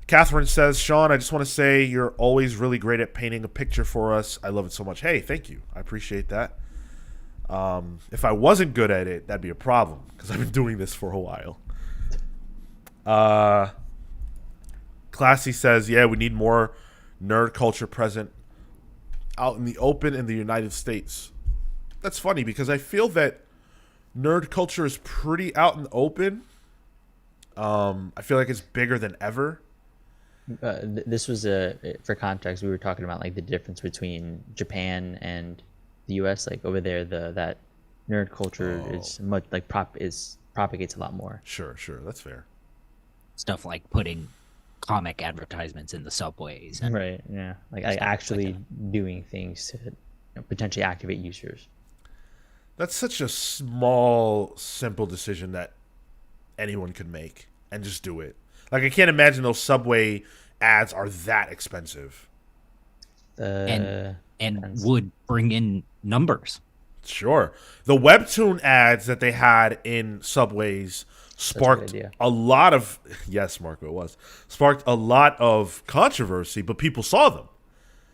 Catherine says, Sean, I just want to say you're always really great at painting a picture for us. I love it so much. Hey, thank you. I appreciate that. If I wasn't good at it, that'd be a problem because I've been doing this for a while. Classy says, yeah, we need more nerd culture present out in the open in the United States. That's funny because I feel that nerd culture is pretty out in the open. I feel like it's bigger than ever. This was for context. We were talking about like the difference between Japan and the U.S. Like over there, that nerd culture is much like propagates a lot more. Sure, that's fair. Stuff like putting comic advertisements in the subways. And Right. Yeah. Like actually doing things to potentially activate users. That's such a small, simple decision that anyone could make and just do it. Like, I can't imagine those subway ads are that expensive. and would bring in numbers. Sure. The webtoon ads that they had in subways sparked a lot of yes, Marco, it was sparked a lot of controversy, but people saw them.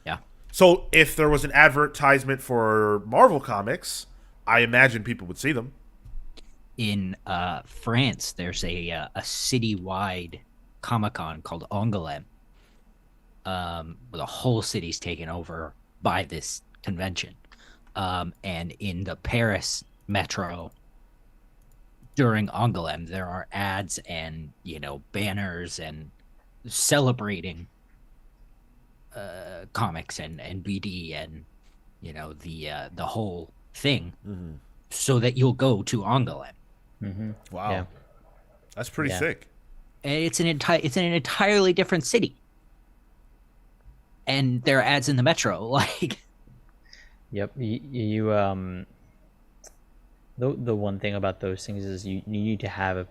Yeah. So if there was an advertisement for Marvel Comics, I imagine people would see them. In France, there's a citywide Comic-Con called Angoulême. The whole city's taken over by this convention. And in the Paris metro during Angoulême, there are ads and, banners and celebrating comics and BD and, the whole thing, so that you'll go to Angoulême. Mm-hmm. Wow. Yeah. That's pretty sick. And it's an entirely different city. And there are ads in the metro, like. Yep. The one thing about those things is you need to have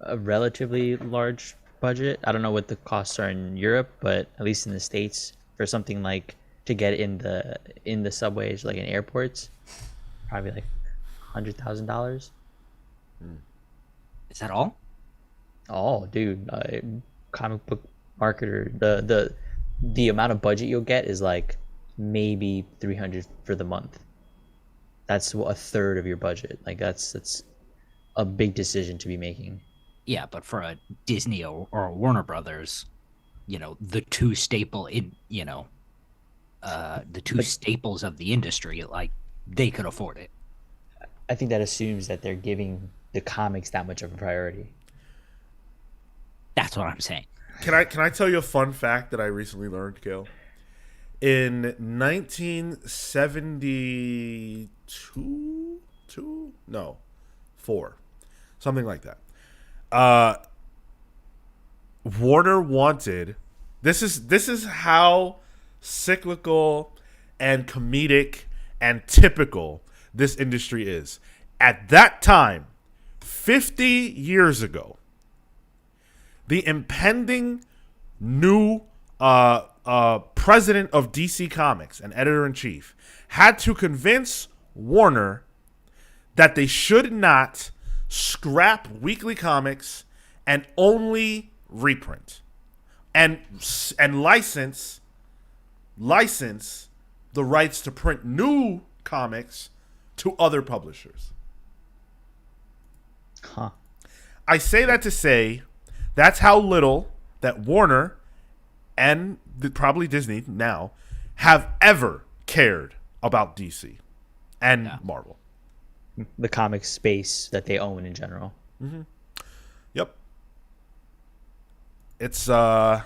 a relatively large budget. I don't know what the costs are in Europe, but at least in the States, for something like to get in the subways, like in airports, probably like $100,000. Is that all? Oh, dude, comic book marketer, the amount of budget you'll get is like maybe 300 for the month. That's a third of your budget. Like that's a big decision to be making. Yeah, but for a Disney or a Warner Brothers, the two staples of the industry, like they could afford it. I think that assumes that they're giving the comics that much of a priority. That's what I'm saying. Can I tell you a fun fact that I recently learned, Kale? In 1972, four, something like that. Warner wanted. This is how cyclical and comedic and typical this industry is. At that time, 50 years ago, the impending new president of DC Comics and editor-in-chief had to convince Warner that they should not scrap weekly comics and only reprint and license the rights to print new comics to other publishers. Huh. I say that to say that's how little that Warner and probably Disney now have ever cared about DC and Marvel. The comic space that they own in general. Mm-hmm. Yep. It's a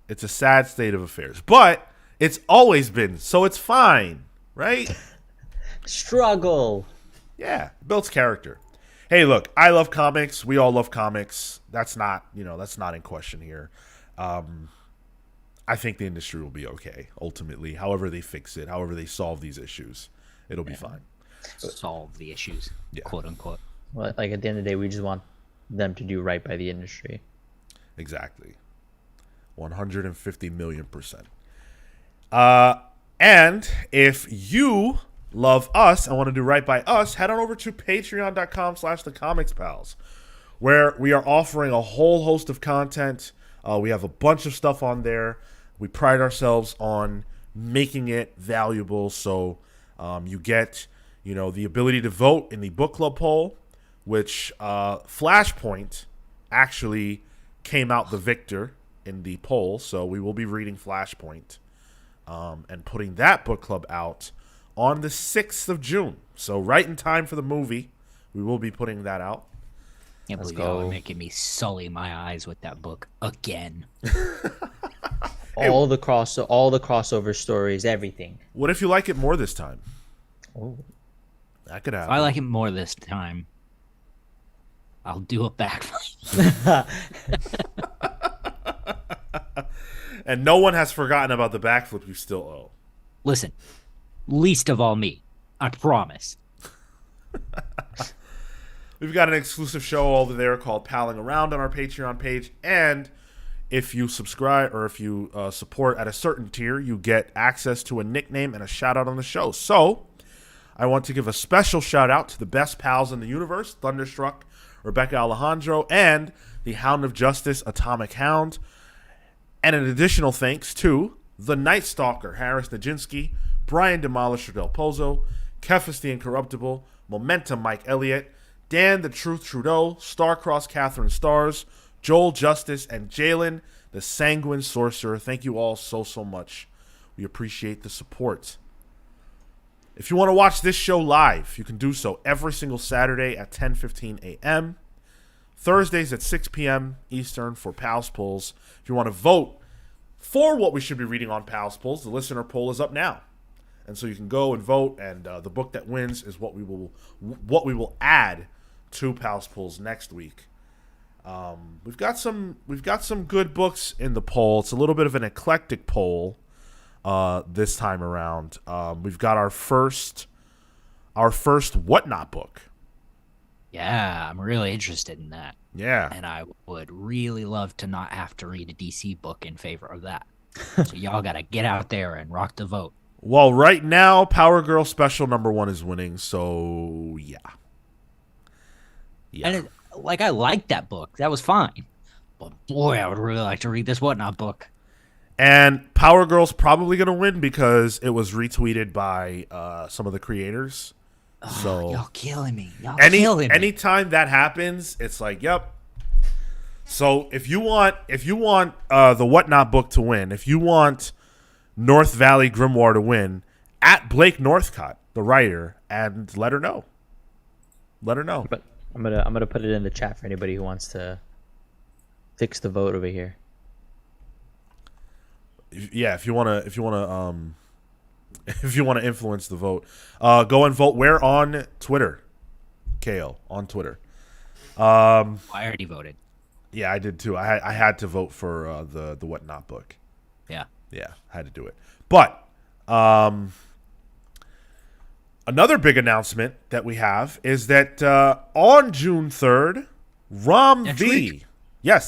sad state of affairs, but it's always been, so it's fine, right? Struggle. Yeah, builds character. Hey, look, I love comics. We all love comics. That's not in question here. I think the industry will be okay, ultimately. However they fix it, however they solve these issues, it'll be fine. Solve the issues, quote unquote. Well, like at the end of the day, we just want them to do right by the industry. Exactly. 150 million %. And if you love us and want to do right by us, head on over to patreon.com/thecomicspals, where we are offering a whole host of content. We have a bunch of stuff on there. We pride ourselves on making it valuable, so you get the ability to vote in the book club poll, which Flashpoint actually came out the victor in the poll. So we will be reading Flashpoint and putting that book club out on the 6th of June. So right in time for the movie, we will be putting that out. Can't believe y'all are making me sully my eyes with that book again. all the crossover stories, everything. What if you like it more this time? Oh. That could happen. If I like it more this time, I'll do a backflip. And no one has forgotten about the backflip you still owe. Listen, least of all me. I promise. We've got an exclusive show over there called Palling Around on our Patreon page. And if you subscribe or if you support at a certain tier, you get access to a nickname and a shout out on the show. So I want to give a special shout out to the best pals in the universe, Thunderstruck, Rebecca Alejandro, and the Hound of Justice, Atomic Hound. And an additional thanks to the Night Stalker, Harris Nijinsky, Brian Demolisher Del Pozo, Kefis the Incorruptible, Momentum Mike Elliott, Dan the Truth Trudeau, Starcross Catherine Stars, Joel Justice, and Jalen the Sanguine Sorcerer. Thank you all so much. We appreciate the support. If you want to watch this show live, you can do so every single Saturday at 10:15 a.m., Thursdays at 6 p.m. Eastern for Pals Polls. If you want to vote for what we should be reading on Pals Polls, the listener poll is up now. And so you can go and vote, and the book that wins is what we will add to Pals Polls next week. We've got some good books in the poll. It's a little bit of an eclectic poll this time around. We've got our first Whatnot book. Yeah, I'm really interested in that. Yeah. And I would really love to not have to read a DC book in favor of that. So y'all got to get out there and rock the vote. Well, right now, Power Girl Special #1 is winning, so yeah. And I liked that book. That was fine. But boy, I would really like to read this Whatnot book. And Power Girl's probably going to win because it was retweeted by some of the creators. So y'all killing me. Killing me. Anytime that happens, it's like, yep. So if you want the Whatnot book to win, if you want North Valley Grimoire to win, at Blake Northcott, the writer, and let her know. Let her know. But I'm gonna put it in the chat for anybody who wants to fix the vote over here. Yeah, if you wanna influence the vote, go and vote. Where on Twitter? KO on Twitter. I already voted. Yeah, I did too. I had to vote for the Whatnot book. Yeah, had to do it. But another big announcement that we have is that on June 3rd,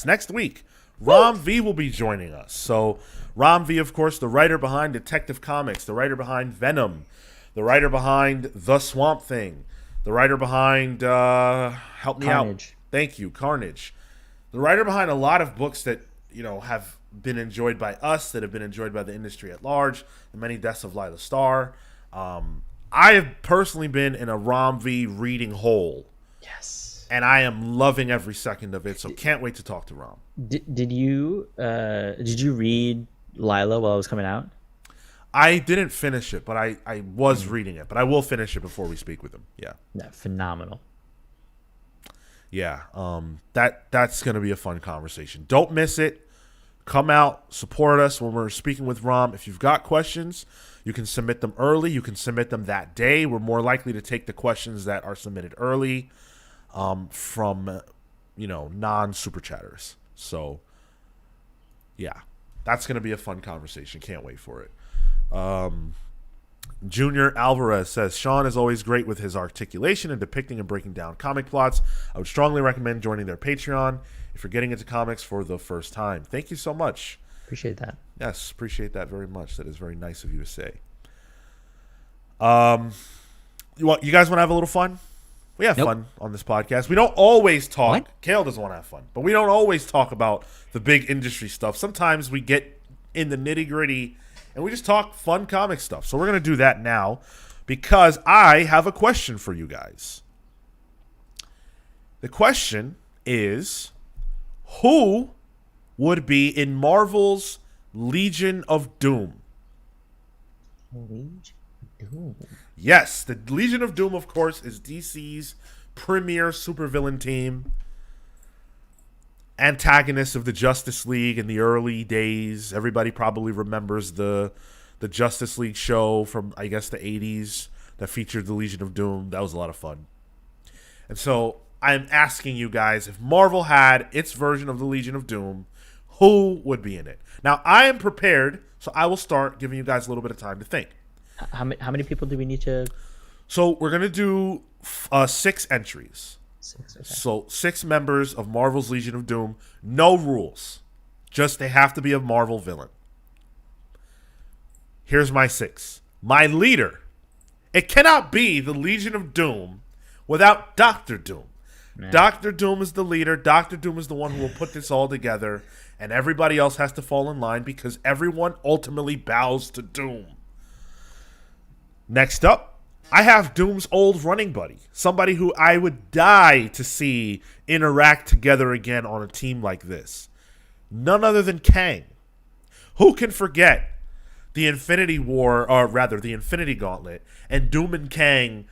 next week, Ram V will be joining us. So Ram V, of course, the writer behind Detective Comics, the writer behind Venom, the writer behind The Swamp Thing, the writer behind help me Carnage. out. Thank you, Carnage. The writer behind a lot of books that have been enjoyed by us, that have been enjoyed by the industry at large. The Many Deaths of Lila Starr. I have personally been in a Ram V reading hole. Yes. And I am loving every second of it, so can't wait to talk to Ram. Did you read Lila while it was coming out? I didn't finish it, but I was reading it. But I will finish it before we speak with him. Yeah. Yeah, phenomenal. Yeah. That's going to be a fun conversation. Don't miss it. Come out, support us when we're speaking with Ram. If you've got questions, you can submit them early. You can submit them that day. We're more likely to take the questions that are submitted early from, non-super chatters. So, yeah, that's going to be a fun conversation. Can't wait for it. Junior Alvarez says, Sean is always great with his articulation and depicting and breaking down comic plots. I would strongly recommend joining their Patreon if you're getting into comics for the first time. Thank you so much. Appreciate that. Yes, appreciate that very much. That is very nice of you to say. You guys want to have a little fun? We have fun on this podcast. We don't always talk. What? Kale doesn't want to have fun, but we don't always talk about the big industry stuff. Sometimes we get in the nitty gritty and we just talk fun comic stuff. So we're going to do that now. because I have a question for you guys. The question is, who would be in Marvel's Legion of Doom? Legion of Doom. Yes, the Legion of Doom, of course, is DC's premier supervillain team. Antagonist of the Justice League in the early days. Everybody probably remembers the Justice League show from, I guess, the 80s that featured the Legion of Doom. That was a lot of fun. And so I'm asking you guys, if Marvel had its version of the Legion of Doom, who would be in it? Now, I am prepared, so I will start giving you guys a little bit of time to think. How many people do we need to? So we're going to do 6 entries. 6. Okay. So 6 members of Marvel's Legion of Doom. No rules. Just they have to be a Marvel villain. Here's my 6. My leader. It cannot be the Legion of Doom without Doctor Doom. Man. Doctor Doom is the leader. Doctor Doom is the one who will put this all together. And everybody else has to fall in line because everyone ultimately bows to Doom. Next up, I have Doom's old running buddy. Somebody who I would die to see interact together again on a team like this. None other than Kang. Who can forget the Infinity War, or rather the Infinity Gauntlet, and Doom and Kang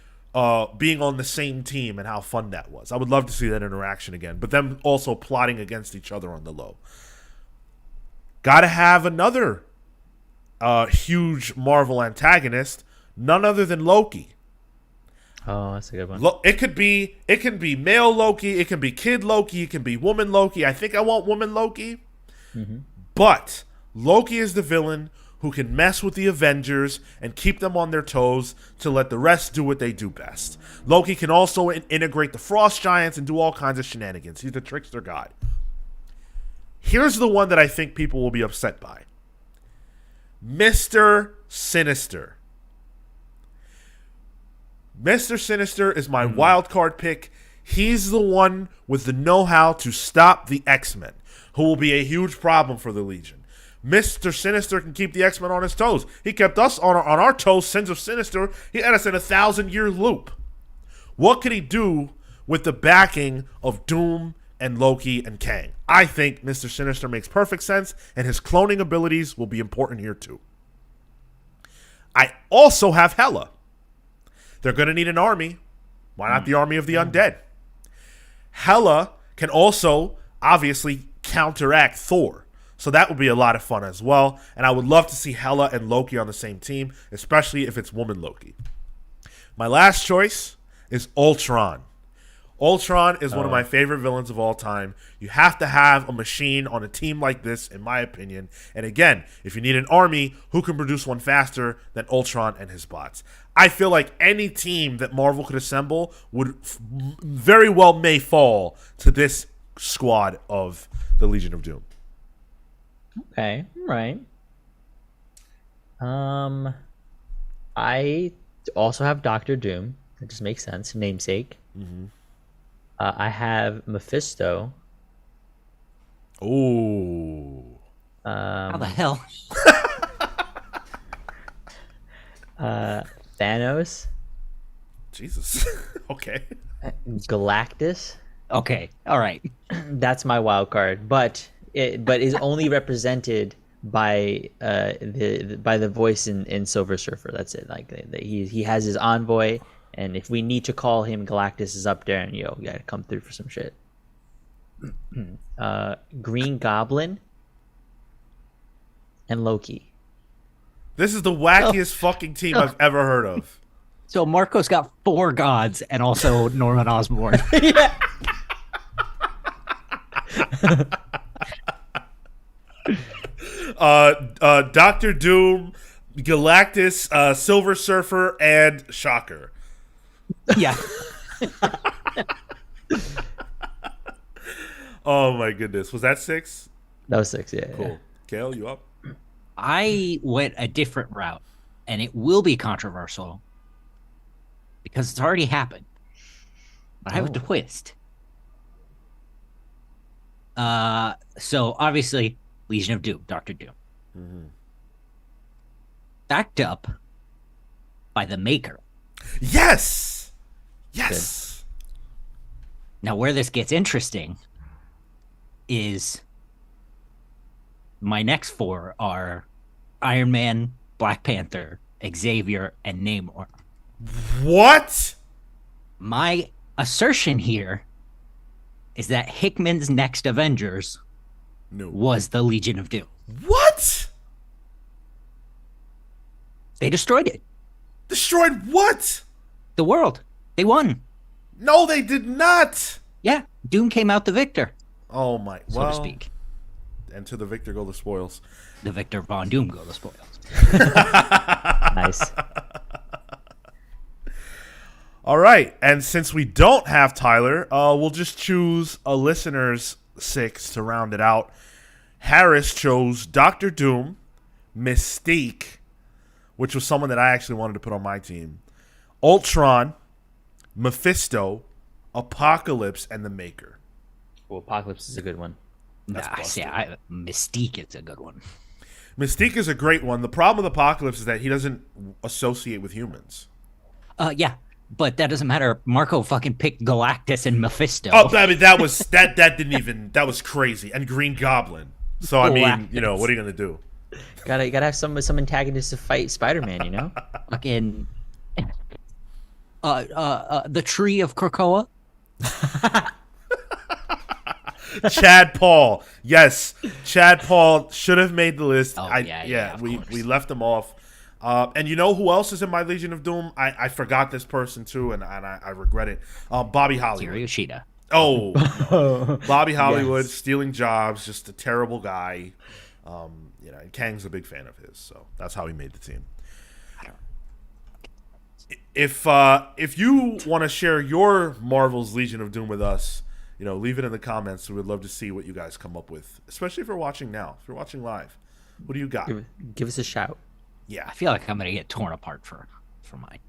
being on the same team and how fun that was? I would love to see that interaction again, but them also plotting against each other on the low. Gotta have another huge Marvel antagonist, none other than Loki. Oh, that's a good one. It can be male Loki, it can be kid Loki, it can be woman Loki. I think I want woman Loki. Mm-hmm. But Loki is the villain who can mess with the Avengers and keep them on their toes to let the rest do what they do best. Loki can also integrate the Frost Giants and do all kinds of shenanigans. He's the trickster god. Here's the one that I think people will be upset by. Mr. Sinister. Mr. Sinister is my wild card pick. He's the one with the know-how to stop the X-Men, who will be a huge problem for the Legion. Mr. Sinister can keep the X-Men on his toes. He kept us on our toes, Sins of Sinister. He had us in a 1,000-year loop. What could he do with the backing of Doom and Loki and Kang? I think Mr. Sinister makes perfect sense, and his cloning abilities will be important here too. I also have Hela. They're going to need an army. Why not the army of the undead? Hela can also, obviously, counteract Thor. So that would be a lot of fun as well. And I would love to see Hela and Loki on the same team, especially if it's woman Loki. My last choice is Ultron. Ultron is one of my favorite villains of all time. You have to have a machine on a team like this, in my opinion. And again, if you need an army, who can produce one faster than Ultron and his bots? I feel like any team that Marvel could assemble would very well may fall to this squad of the Legion of Doom. Okay, right. I also have Doctor Doom. That just makes sense. Namesake. Mm-hmm. I have Mephisto. Ooh. How the hell? Thanos. Jesus. Okay. Galactus. Okay, all right. That's my wild card, but is only represented by the voice in Silver Surfer. That's it. Like he has his envoy, and if we need to call him, Galactus is up there, and you gotta come through for some shit. Green Goblin and Loki. This is the wackiest fucking team I've ever heard of. So Marco's got 4 gods and also Norman Osborn. Yeah. Doctor Doom, Galactus, Silver Surfer, and Shocker. Yeah. Oh my goodness. Was that 6? That was 6, yeah. Cool. Yeah. Kale, you up? I went a different route, and it will be controversial because it's already happened. But I have a twist. So obviously, Legion of Doom, Doctor Doom. Mm-hmm. Backed up by the Maker. Yes. Yes. Now, where this gets interesting is my next four are Iron Man, Black Panther, Xavier, and Namor. What? My assertion here is that Hickman's next Avengers No. was the Legion of Doom. What? They destroyed it. Destroyed what? The world. They won. No, they did not. Yeah. Doom came out the victor, Oh my. so to speak. And to the victor go the spoils. The victor Von Doom go the spoils. Nice. All right, and since we don't have Tyler, we'll just choose a listener's 6 to round it out. Harris chose Doctor Doom, Mystique, which was someone that I actually wanted to put on my team, Ultron, Mephisto, Apocalypse, and the Maker. Well, Apocalypse is a good one. Mystique is a good one. Mystique is a great one. The problem with Apocalypse is that he doesn't associate with humans. Yeah, but that doesn't matter. Marco fucking picked Galactus and Mephisto. Oh, I mean, that that was crazy. And Green Goblin. So, I mean, Galactus. what are you going to do? You gotta have some antagonists to fight Spider-Man, you know? Fucking the Tree of Krakoa. Chad Paul. Yes. Chad Paul should have made the list. Oh, we left him off. And you know who else is in my Legion of Doom? I forgot this person too, and I regret it. Bobby Hollywood. Yoshida. Oh, no. Bobby Hollywood, stealing jobs, just a terrible guy. And Kang's a big fan of his, so that's how he made the team. If you want to share your Marvel's Legion of Doom with us, leave it in the comments. We would love to see what you guys come up with, especially if you're watching now. If you're watching live, what do you got? Give us a shout. Yeah, I feel like I'm gonna get torn apart for mine.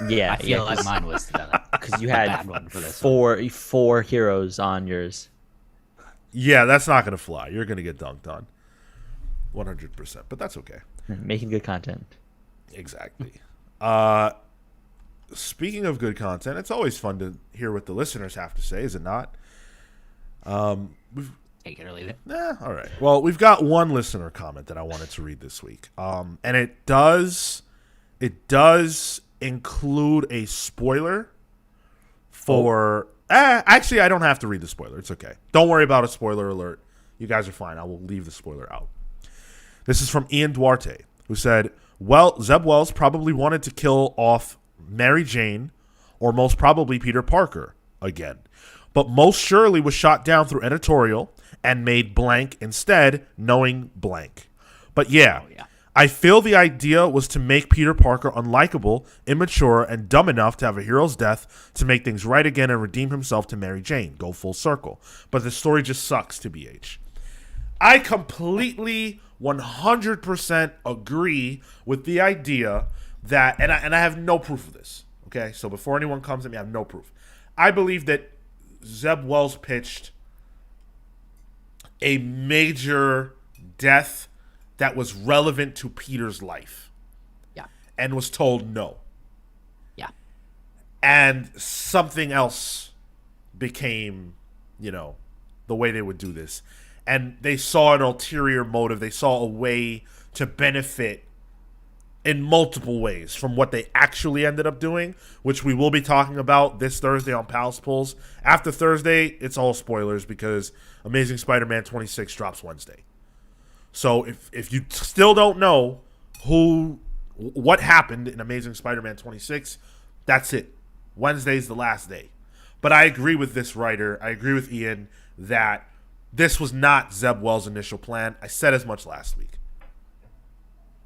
Yeah, I feel like mine was because you a had bad one for this one. four heroes on yours. Yeah, that's not gonna fly. You're gonna get dunked on, 100%. But that's okay. Making good content. Exactly. Speaking of good content, it's always fun to hear what the listeners have to say, is it not? Take it or leave it. All right. Well, we've got one listener comment that I wanted to read this week, and it does include a spoiler for. Actually, I don't have to read the spoiler. It's okay. Don't worry about a spoiler alert. You guys are fine. I will leave the spoiler out. This is from Ian Duarte, who said, "Well, Zeb Wells probably wanted to kill off Mary Jane, or most probably Peter Parker again, but most surely was shot down through editorial and made blank instead, knowing blank. But yeah, I feel the idea was to make Peter Parker unlikable, immature, and dumb enough to have a hero's death to make things right again and redeem himself to Mary Jane, go full circle. But the story just sucks, to BH. I completely 100% agree with the idea that, and I have no proof of this, okay? So before anyone comes at me, I have no proof. I believe that Zeb Wells pitched a major death that was relevant to Peter's life. Yeah. And was told no. Yeah. And something else became, the way they would do this. And they saw an ulterior motive. They saw a way to benefit in multiple ways from what they actually ended up doing, which we will be talking about this Thursday on Palace Pulls. After Thursday, it's all spoilers because Amazing Spider-Man 26 drops Wednesday. So if you still don't know what happened in Amazing Spider-Man 26, that's it. Wednesday's the last day. But I agree with this writer. I agree with Ian that this was not Zeb Wells' initial plan. I said as much last week.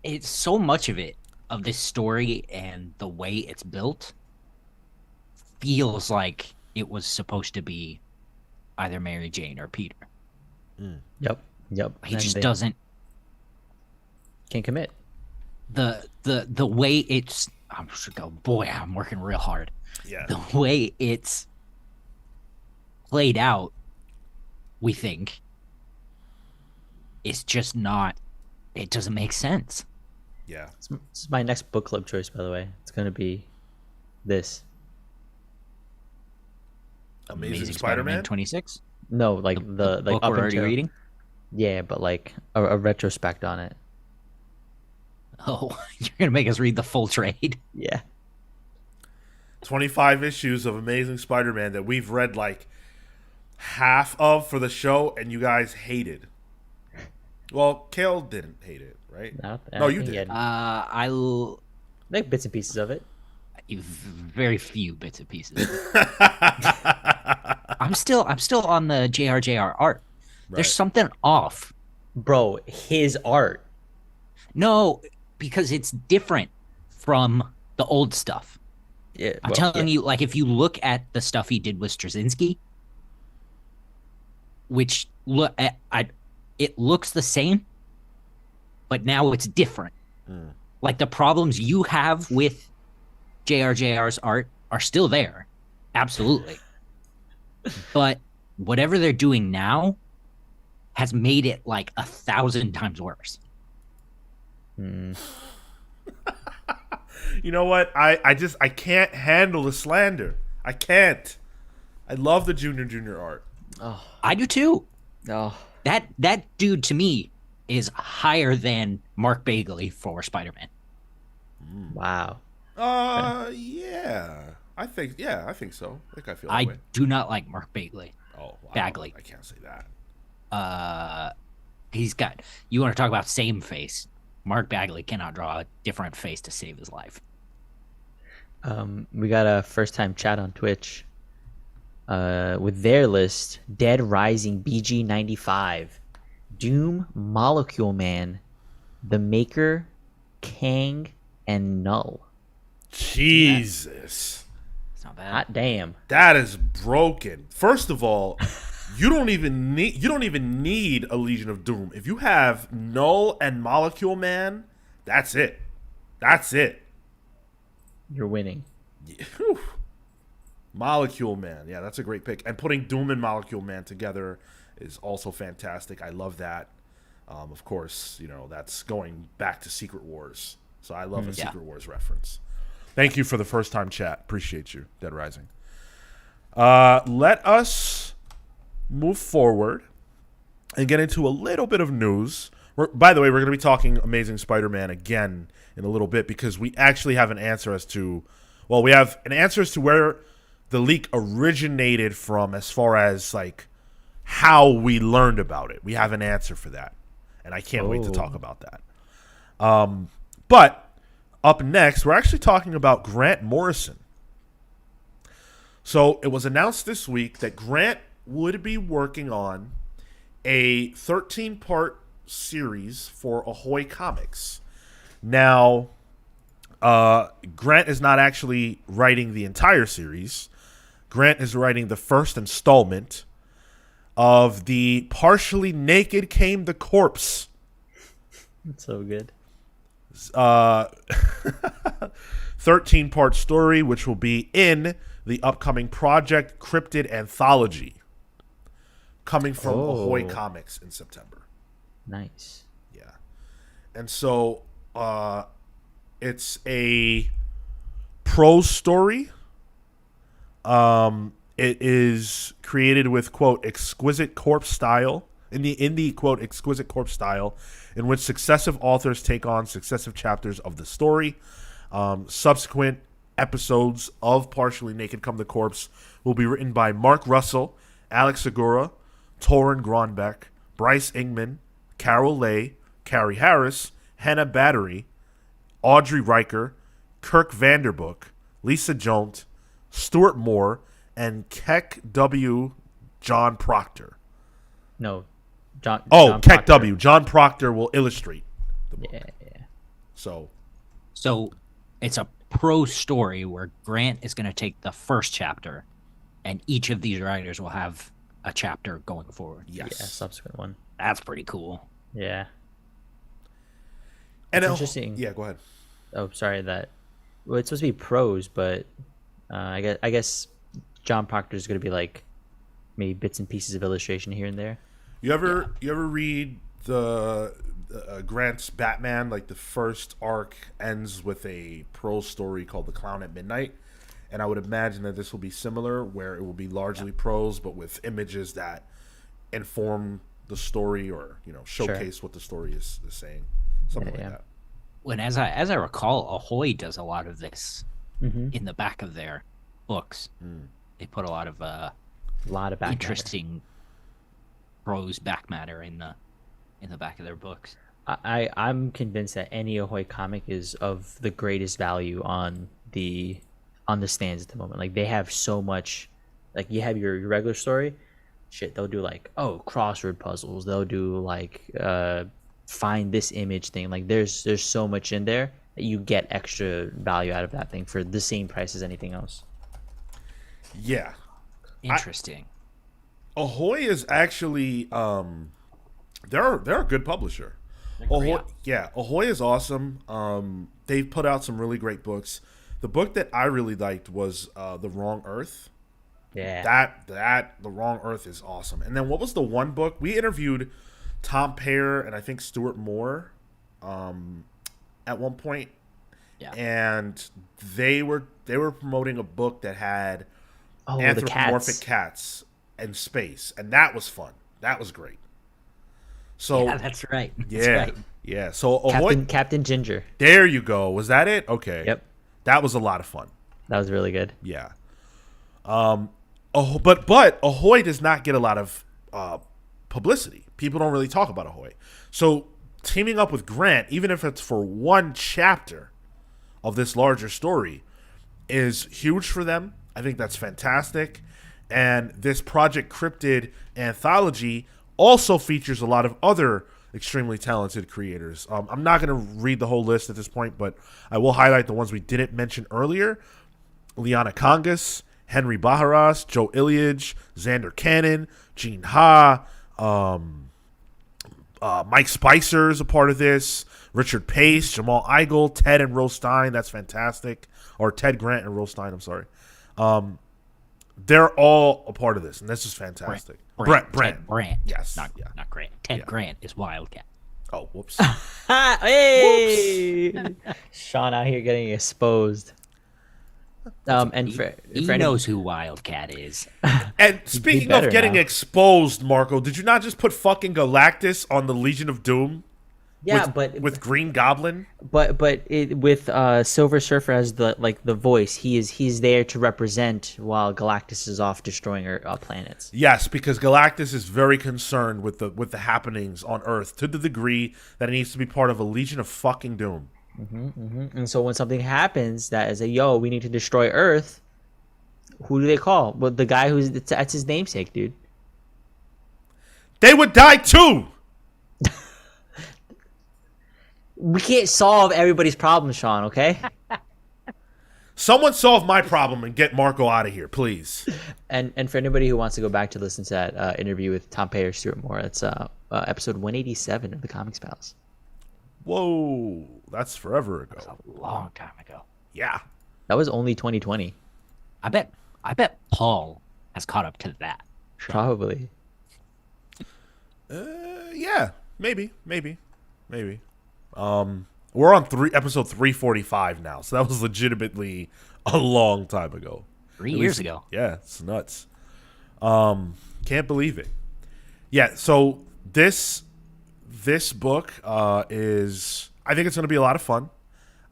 It's so much of this story and the way it's built feels like it was supposed to be either Mary Jane or Peter. Yep. He just doesn't. Can't commit. The way it's. I'm working real hard. Yeah. The way it's played out, we think, is just not. It doesn't make sense. Yeah. This is my next book club choice, by the way. It's gonna be this. Amazing Spider-Man Spider-Man? 26. No, like the like book up we're already until reading. yeah, but like a retrospect on it. Oh, you're gonna make us read the full trade. Yeah. 25 issues of Amazing Spider-Man that we've read like half of for the show, and you guys hated. Well, Kale didn't hate it, right? No, you think he did. had, I'll like bits and pieces of it. very few bits and pieces. I'm still on the JRJR art. Right. There's something off. Bro, his art. No, because it's different from the old stuff. Yeah, I'm telling you, like if you look at the stuff he did with Straczynski, which it looks the same, but now it's different. Like the problems you have with JRJR's art are still there, absolutely. But whatever they're doing now has made it like 1,000 times worse. You know what? I can't handle the slander. I can't. I love the Junior art. I do too. Oh, That dude to me is higher than Mark Bagley for Spider-Man. wow. Yeah. I think so. I think I feel that I way. do not like Mark Bagley. Oh, wow. Bagley. I can't say that. He's got, you want to talk about same face. Mark Bagley cannot draw a different face to save his life. We got a first time chat on Twitch. With their list: Dead Rising BG95, Doom Molecule Man, The Maker, Kang, and Null. Jesus. It's not bad. Hot damn. That is broken. First of all, you don't even need a Legion of Doom. If you have Null and Molecule Man, that's it. That's it. You're winning. Whew. Molecule Man. Yeah, that's a great pick. And putting Doom and Molecule Man together is also fantastic. I love that. Of course, that's going back to Secret Wars. So I love a Secret Wars reference. Thank you for the first time chat. Appreciate you, Dead Rising. Let us move forward and get into a little bit of news. By the way, we're going to be talking Amazing Spider-Man again in a little bit because we actually have an answer as to where the leak originated from as far as like how we learned about it. We have an answer for that, and I can't wait to talk about that. But up next, we're actually talking about Grant Morrison. So it was announced this week that Grant would be working on a 13-part series for Ahoy Comics. Now, Grant is not actually writing the entire series. Grant is writing the first installment of the Partially Naked Came the Corpse. That's so good. 13-part story, which will be in the upcoming Project Cryptid Anthology, coming from Ahoy Comics in September. Nice. Yeah. And so it's a prose story. It is created with, quote, exquisite corpse style, in the quote, exquisite corpse style, in which successive authors take on successive chapters of the story. Subsequent episodes of Partially Naked Come the Corpse will be written by Mark Russell, Alex Segura, Torrin Gronbeck, Bryce Ingman, Carol Lay, Carrie Harris, Hannah Battery, Audrey Riker, Kirk Vanderbook, Lisa Jones, Stuart Moore, and Keck W. John Proctor. No, John. Keck Proctor. W. John Proctor will illustrate the book. Yeah. So it's a prose story where Grant is going to take the first chapter, and each of these writers will have a chapter going forward. yes. Yeah, subsequent one. That's pretty cool. Yeah. And It's interesting. Yeah, go ahead. Oh, sorry. Well, it's supposed to be prose, but I guess John Proctor is going to be like maybe bits and pieces of illustration here and there. You ever read the Grant's Batman, like the first arc ends with a prose story called The Clown at Midnight. And I would imagine that this will be similar, where it will be largely prose, but with images that inform the story or, showcase what the story is saying. Something like that. When, as I recall, Ahoy does a lot of this in the back of their books. They put a lot of back interesting prose back matter in the back of their books. I'm convinced that any Ahoy comic is of the greatest value on the stands at the moment. Like, they have so much. Like, you have your regular story, shit. They'll do like crossword puzzles. They'll do like find this image thing. Like, there's so much in there that you get extra value out of that thing for the same price as anything else. Yeah, interesting. Ahoy is actually they're a good publisher. Ahoy, Ahoy is awesome. They've put out some really great books. The book that I really liked was The Wrong Earth. Yeah. That The Wrong Earth is awesome. And then what was the one book? We interviewed Tom Payer and I think Stuart Moore at one point. Yeah. And they were promoting a book that had anthropomorphic cats in space. And that was fun. That was great. So yeah, that's right. That's yeah. Right. Yeah. So Ahoy, Captain Ginger. There you go. Was that it? Okay. Yep. That was a lot of fun. That was really good. Yeah. But Ahoy does not get a lot of publicity. People don't really talk about Ahoy. So teaming up with Grant, even if it's for one chapter of this larger story, is huge for them. I think that's fantastic. And this Project Cryptid anthology also features a lot of other extremely talented creators. I'm not going to read the whole list at this point, but I will highlight the ones we didn't mention earlier. Liana Kangas, Henry Baharas, Joe Ilyich, Xander Cannon, Gene Ha, Mike Spicer is a part of this, Richard Pace, Jamal Eigel, Ted and Rose Stein. That's fantastic. Or Ted Grant and Rose Stein, I'm sorry. They're all a part of this, and this is fantastic. Brant. Yes. Not Grant. Ted Grant is Wildcat. Oh, whoops. Hey! Whoops. Sean out here getting exposed. And he knows who Wildcat is. And speaking of getting exposed, Marco, did you not just put fucking Galactus on the Legion of Doom? Yeah, with Green Goblin. But with Silver Surfer as the voice, he's there to represent while Galactus is off destroying planets. Yes, because Galactus is very concerned with the happenings on Earth to the degree that it needs to be part of a Legion of fucking Doom. And so when something happens that is we need to destroy Earth, who do they call? Well, the guy that's his namesake, dude. They would die too. We can't solve everybody's problem, Sean, okay? Someone solve my problem and get Marco out of here, please. And for anybody who wants to go back to listen to that interview with Tom Payer, Stuart Moore, that's episode 187 of the Comics Pals. Whoa, that's forever ago. That's a long time ago. Yeah. That was only 2020. I bet Paul has caught up to that. Sean. Probably. Yeah, maybe. We're on episode 345 now, so that was legitimately a long time ago. 3 years ago. Yeah, it's nuts. Can't believe it. Yeah, so this book is, I think it's going to be a lot of fun.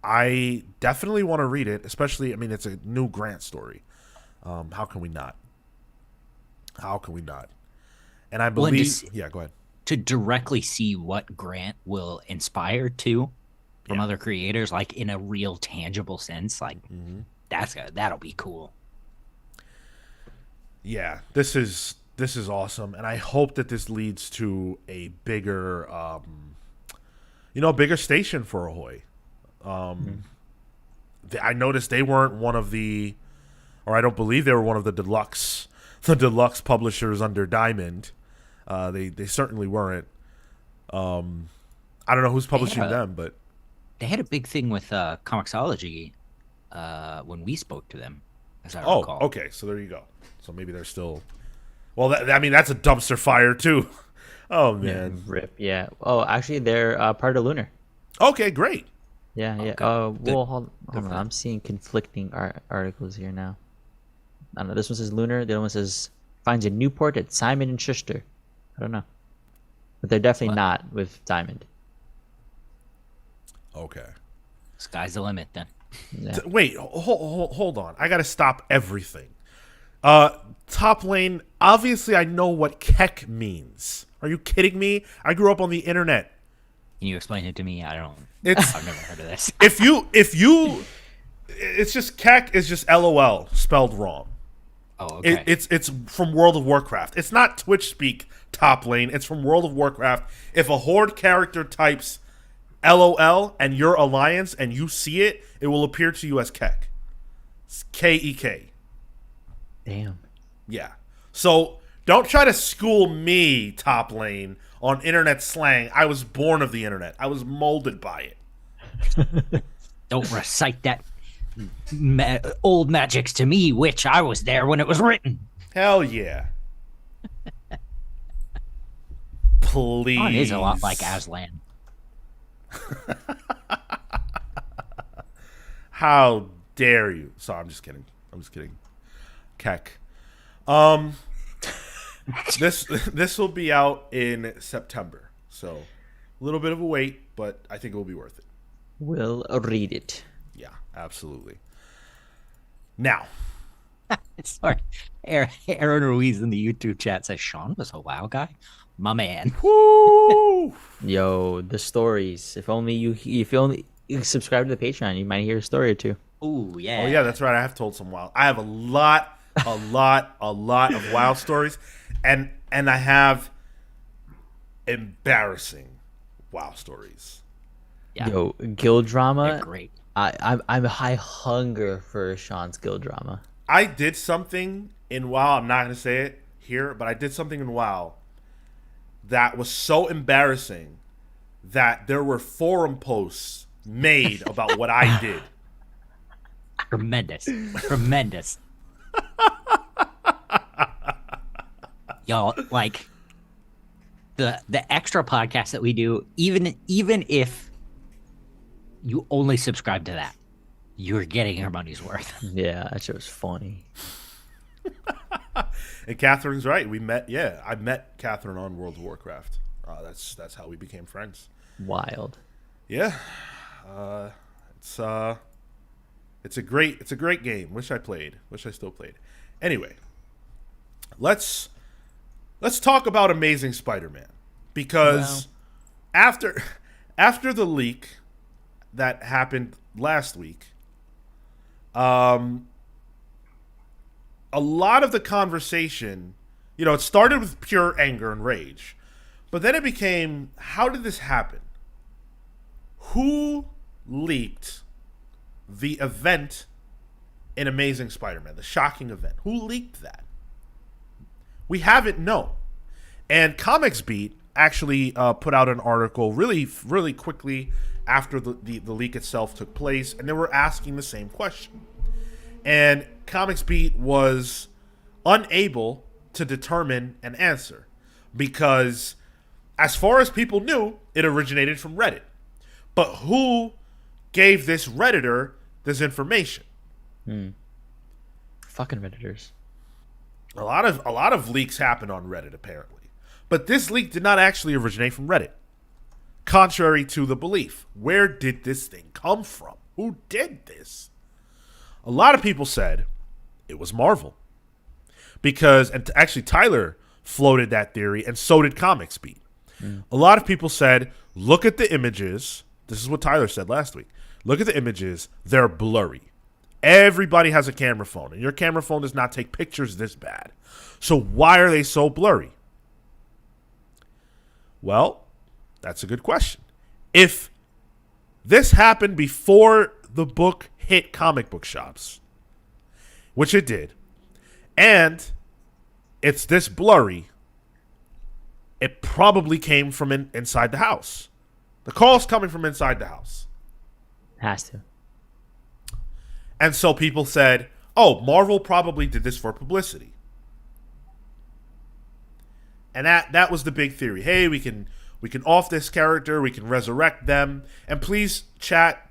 I definitely want to read it, especially, it's a new Grant story. How can we not? And I believe, yeah, go ahead. To directly see what Grant will inspire to from other creators, like in a real tangible sense, like that'll be cool. Yeah, this is awesome, and I hope that this leads to a bigger, bigger station for Ahoy. I noticed they weren't one of the, or I don't believe they were one of the deluxe publishers under Diamond. They certainly weren't. I don't know who's publishing them, but they had a big thing with Comixology when we spoke to them, as I recall. Okay, so there you go. So maybe they're still. Well, that's a dumpster fire too. Oh man. Rip. Yeah. Oh, actually, they're part of Lunar. Okay, great. Yeah. Yeah. Okay. Oh, Good. well, hold Good on. for them. I'm seeing conflicting articles here now. I don't know. This one says Lunar. The other one says finds a new port at Simon and Schuster. I don't know, but they're definitely What? not with Diamond. Okay. Sky's the limit then. Yeah. Wait, hold on. I gotta stop everything. Top lane. Obviously, I know what Keck means. Are you kidding me? I grew up on the internet. Can you explain it to me? I don't. It's I've never heard of this. if you, it's just Keck is just LOL spelled wrong. Oh, okay. It's from World of Warcraft. It's not Twitch speak top lane. It's from World of Warcraft. If a Horde character types LOL and your alliance and you see it, it will appear to you as Keck. It's Kek. Damn. Yeah. So don't try to school me, top lane, on internet slang. I was born of the internet. I was molded by it. Don't recite that old magics to me, witch. I was there when it was written. Hell yeah. Please. Sean is a lot like Aslan. How dare you? Sorry, I'm just kidding. Keck. This will be out in September. So a little bit of a wait, but I think it will be worth it. We'll read it. Yeah, absolutely. Now, Sorry. Aaron Ruiz in the YouTube chat says Sean was a WoW guy. My man. woo! Yo, the stories. If you only subscribe to the Patreon, you might hear a story or two. Ooh, yeah. Oh yeah, that's right. I have told some WoW. I have a lot of WoW stories, and I have embarrassing WoW stories. Yeah. Yo, guild drama. They're great. I'm high hunger for Sean's guild drama. I did something in WoW. I'm not gonna say it here, but I did something in WoW that was so embarrassing that there were forum posts made about what I did. Tremendous. Tremendous. Y'all, like the extra podcast that we do, even if you only subscribe to that, you're getting your money's worth. Yeah, that shit was funny. And Catherine's right. We met. Yeah, I met Catherine on World of Warcraft. That's how we became friends. Wild. Yeah, it's a great game. Wish I still played. Anyway, let's talk about Amazing Spider-Man, because after the leak that happened last week, a lot of the conversation, it started with pure anger and rage, but then it became, how did this happen? Who leaked the event in Amazing Spider-Man, the shocking event? Who leaked that? We haven't known. And Comics Beat actually put out an article really, really quickly after the leak itself took place, and they were asking the same question. And Comics Beat was unable to determine an answer because, as far as people knew, it originated from Reddit. But who gave this Redditor this information? Fucking Redditors. A lot of leaks happen on Reddit, apparently. But this leak did not actually originate from Reddit. Contrary to the belief. Where did this thing come from? Who did this? A lot of people said it was Marvel. Because, and actually Tyler floated that theory, and so did Comics Beat. A lot of people said, look at the images. This is what Tyler said last week. Look at the images. They're blurry. Everybody has a camera phone, and your camera phone does not take pictures this bad. So why are they so blurry? Well, that's a good question. If this happened before the book hit comic book shops, which it did, and it's this blurry, it probably came from inside the house. The call's coming from inside the house. Has to. And so people said, oh, Marvel probably did this for publicity. And that was the big theory. Hey, we can off this character, we can resurrect them. And please, chat,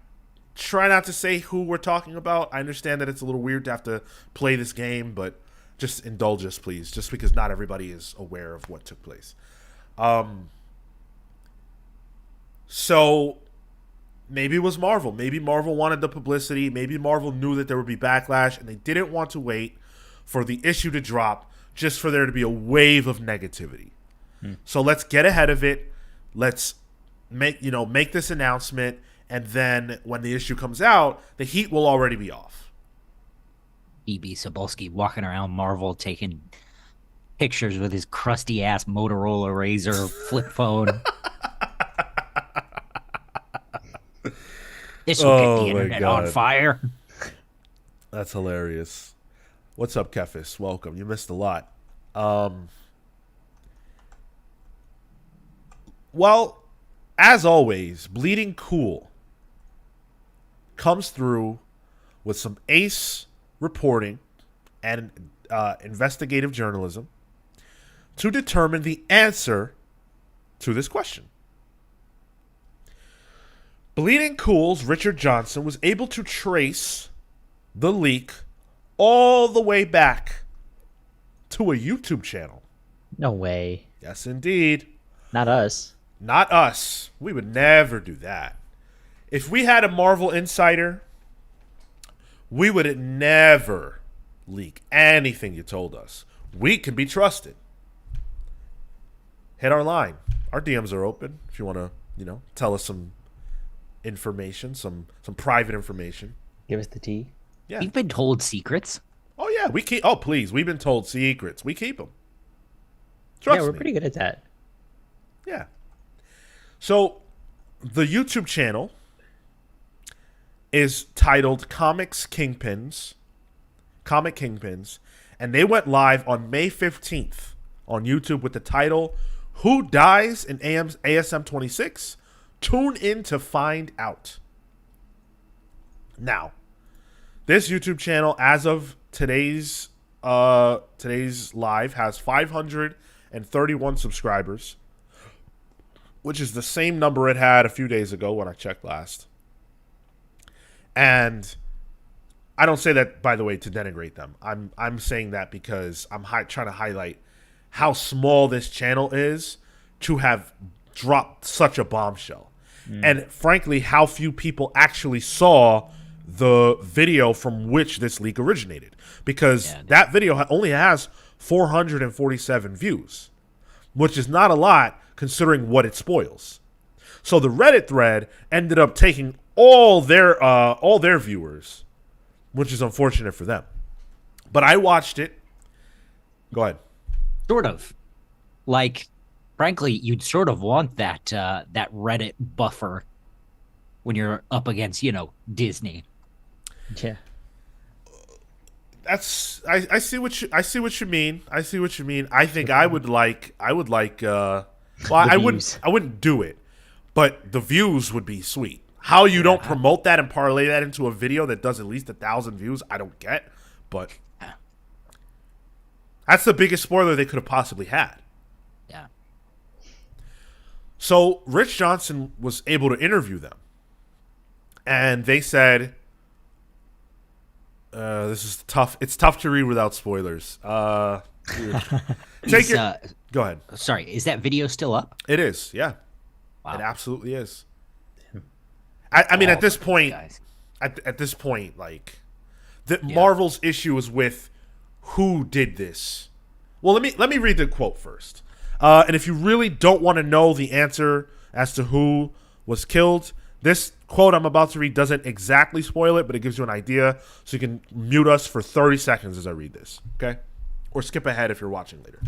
try not to say who we're talking about. I understand that it's a little weird to have to play this game, but just indulge us, please, just because not everybody is aware of what took place. So maybe it was Marvel. Maybe Marvel wanted the publicity. Maybe Marvel knew that there would be backlash, and they didn't want to wait for the issue to drop just for there to be a wave of negativity. So let's get ahead of it. Let's make this announcement, and then when the issue comes out, the heat will already be off. E.B. Cebulski walking around Marvel taking pictures with his crusty ass Motorola Razr flip phone. This will get the internet on fire. That's hilarious. What's up, Kefis? Welcome. You missed a lot. Well, as always, Bleeding Cool comes through with some ace reporting and investigative journalism to determine the answer to this question. Bleeding Cool's Richard Johnson was able to trace the leak all the way back to a YouTube channel. No way. Yes, indeed. Not us. Not us. We would never do that. If we had a Marvel insider, we would never leak anything you told us. We can be trusted. Hit our line. Our DMs are open if you want to, tell us some information, some private information. Give us the tea. Yeah. You've been told secrets. Oh, yeah. We keep. Oh, please. We've been told secrets. We keep them. Trust yeah, we're me. pretty good at that. Yeah. So, the YouTube channel is titled Comic Kingpins, and they went live on May 15th on YouTube with the title, Who Dies in ASM 26? Tune in to find out. Now, this YouTube channel, as of today's live, has 531 subscribers, which is the same number it had a few days ago when I checked last. And I don't say that, by the way, to denigrate them. I'm saying that because I'm trying to highlight how small this channel is to have dropped such a bombshell. And frankly, how few people actually saw the video from which this leak originated. Because that video only has 447 views, which is not a lot considering what it spoils. So the Reddit thread ended up taking all their viewers, which is unfortunate for them. But I watched it. Go ahead. Sort of. Like, frankly, you'd sort of want that Reddit buffer when you're up against, Disney. Yeah. I see what you mean. I think I would like well, I wouldn't do it, but the views would be sweet. How you don't promote that and parlay that into a video that does at least 1,000 views, I don't get, but that's the biggest spoiler they could have possibly had. Yeah. So Rich Johnson was able to interview them, and they said, "This is tough. It's tough to read without spoilers." Go ahead. Sorry, is that video still up? It is. Yeah, Wow. it absolutely is. I mean, at this point, Guys. at this point, like, Marvel's issue is with who did this. Well, let me read the quote first. And if you really don't want to know the answer as to who was killed, this quote I'm about to read doesn't exactly spoil it, but it gives you an idea, so you can mute us for 30 seconds as I read this, okay? Or skip ahead if you're watching later.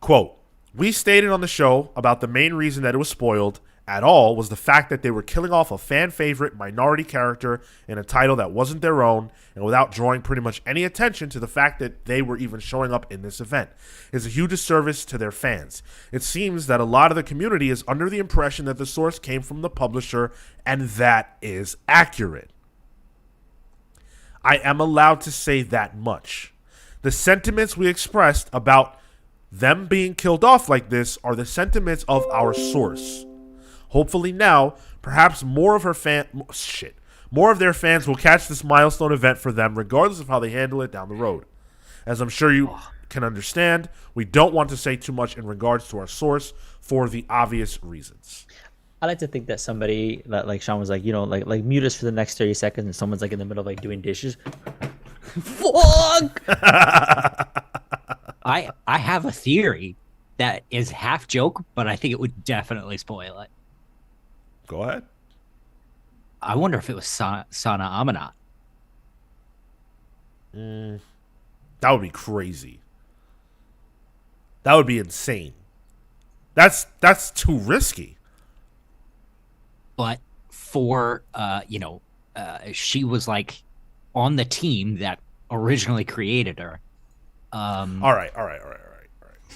Quote, "We stated on the show about the main reason that it was spoiled at all was the fact that they were killing off a fan favorite minority character in a title that wasn't their own, and without drawing pretty much any attention to the fact that they were even showing up in this event. It's a huge disservice to their fans. It seems that a lot of the community is under the impression that the source came from the publisher, and that is accurate. I am allowed to say that much. The sentiments we expressed about Them being killed off like this are the sentiments of our source. Hopefully now, perhaps more of their fans will catch this milestone event for them, regardless of how they handle it down the road. As I'm sure you can understand, we don't want to say too much in regards to our source for the obvious reasons. I like to think that somebody that like Sean was like, like mute us for the next 30 seconds, and someone's like in the middle of like doing dishes. Fuck. I have a theory that is half joke, but I think it would definitely spoil it. Go ahead. I wonder if it was Sana Amanat. That would be crazy. That would be insane. That's too risky. But for she was like on the team that originally created her. All right.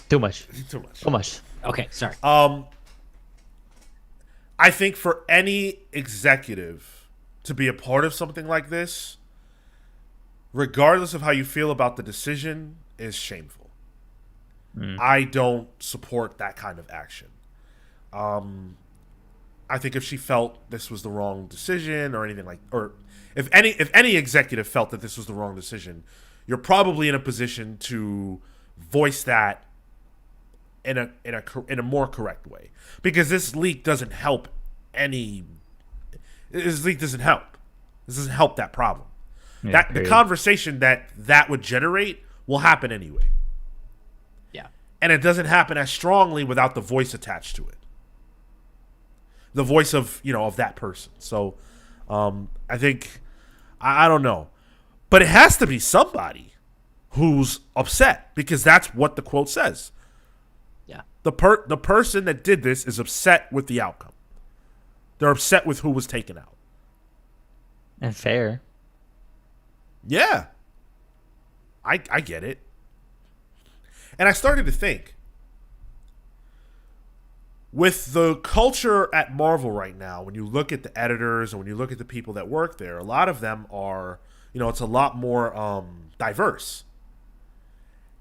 Too much. Too much. Too much. Okay, sorry. I think for any executive to be a part of something like this, regardless of how you feel about the decision, is shameful. I don't support that kind of action. I think if she felt this was the wrong decision or anything or if any executive felt that this was the wrong decision, you're probably in a position to voice that in a more correct way, because this leak doesn't help This leak doesn't help. This doesn't help that problem. Yeah, The conversation that would generate will happen anyway. Yeah. And it doesn't happen as strongly without the voice attached to it. The voice of that person. So I think I don't know. But it has to be somebody who's upset, because that's what the quote says. Yeah. The person that did this is upset with the outcome. They're upset with who was taken out. And fair. Yeah. I get it. And I started to think, with the culture at Marvel right now, when you look at the editors and when you look at the people that work there, a lot of them are, it's a lot more diverse.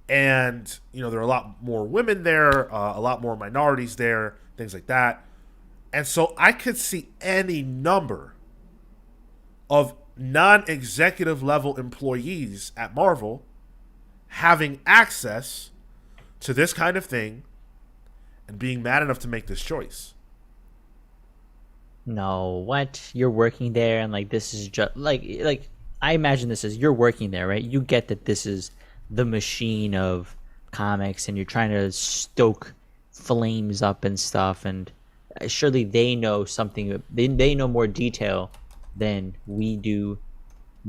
And, there are a lot more women there, a lot more minorities there, things like that. And so I could see any number of non-executive level employees at Marvel having access to this kind of thing and being mad enough to make this choice. No, what? You're working there, and like this is just like I imagine this is, you're working there, right? You get that this is the machine of comics, and you're trying to stoke flames up and stuff, and surely they know something. They know more detail than we do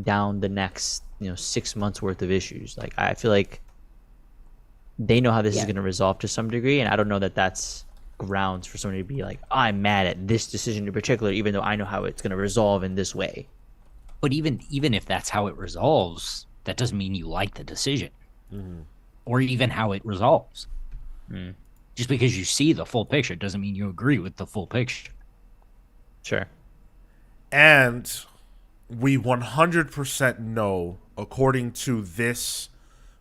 down the next 6 months worth of issues. Like, I feel like they know how this is going to resolve to some degree, and I don't know that that's grounds for somebody to be like, I'm mad at this decision in particular, even though I know how it's going to resolve in this way. But even if that's how it resolves, that doesn't mean you like the decision, or even how it resolves. Just because you see the full picture doesn't mean you agree with the full picture. Sure. And we 100% know, according to this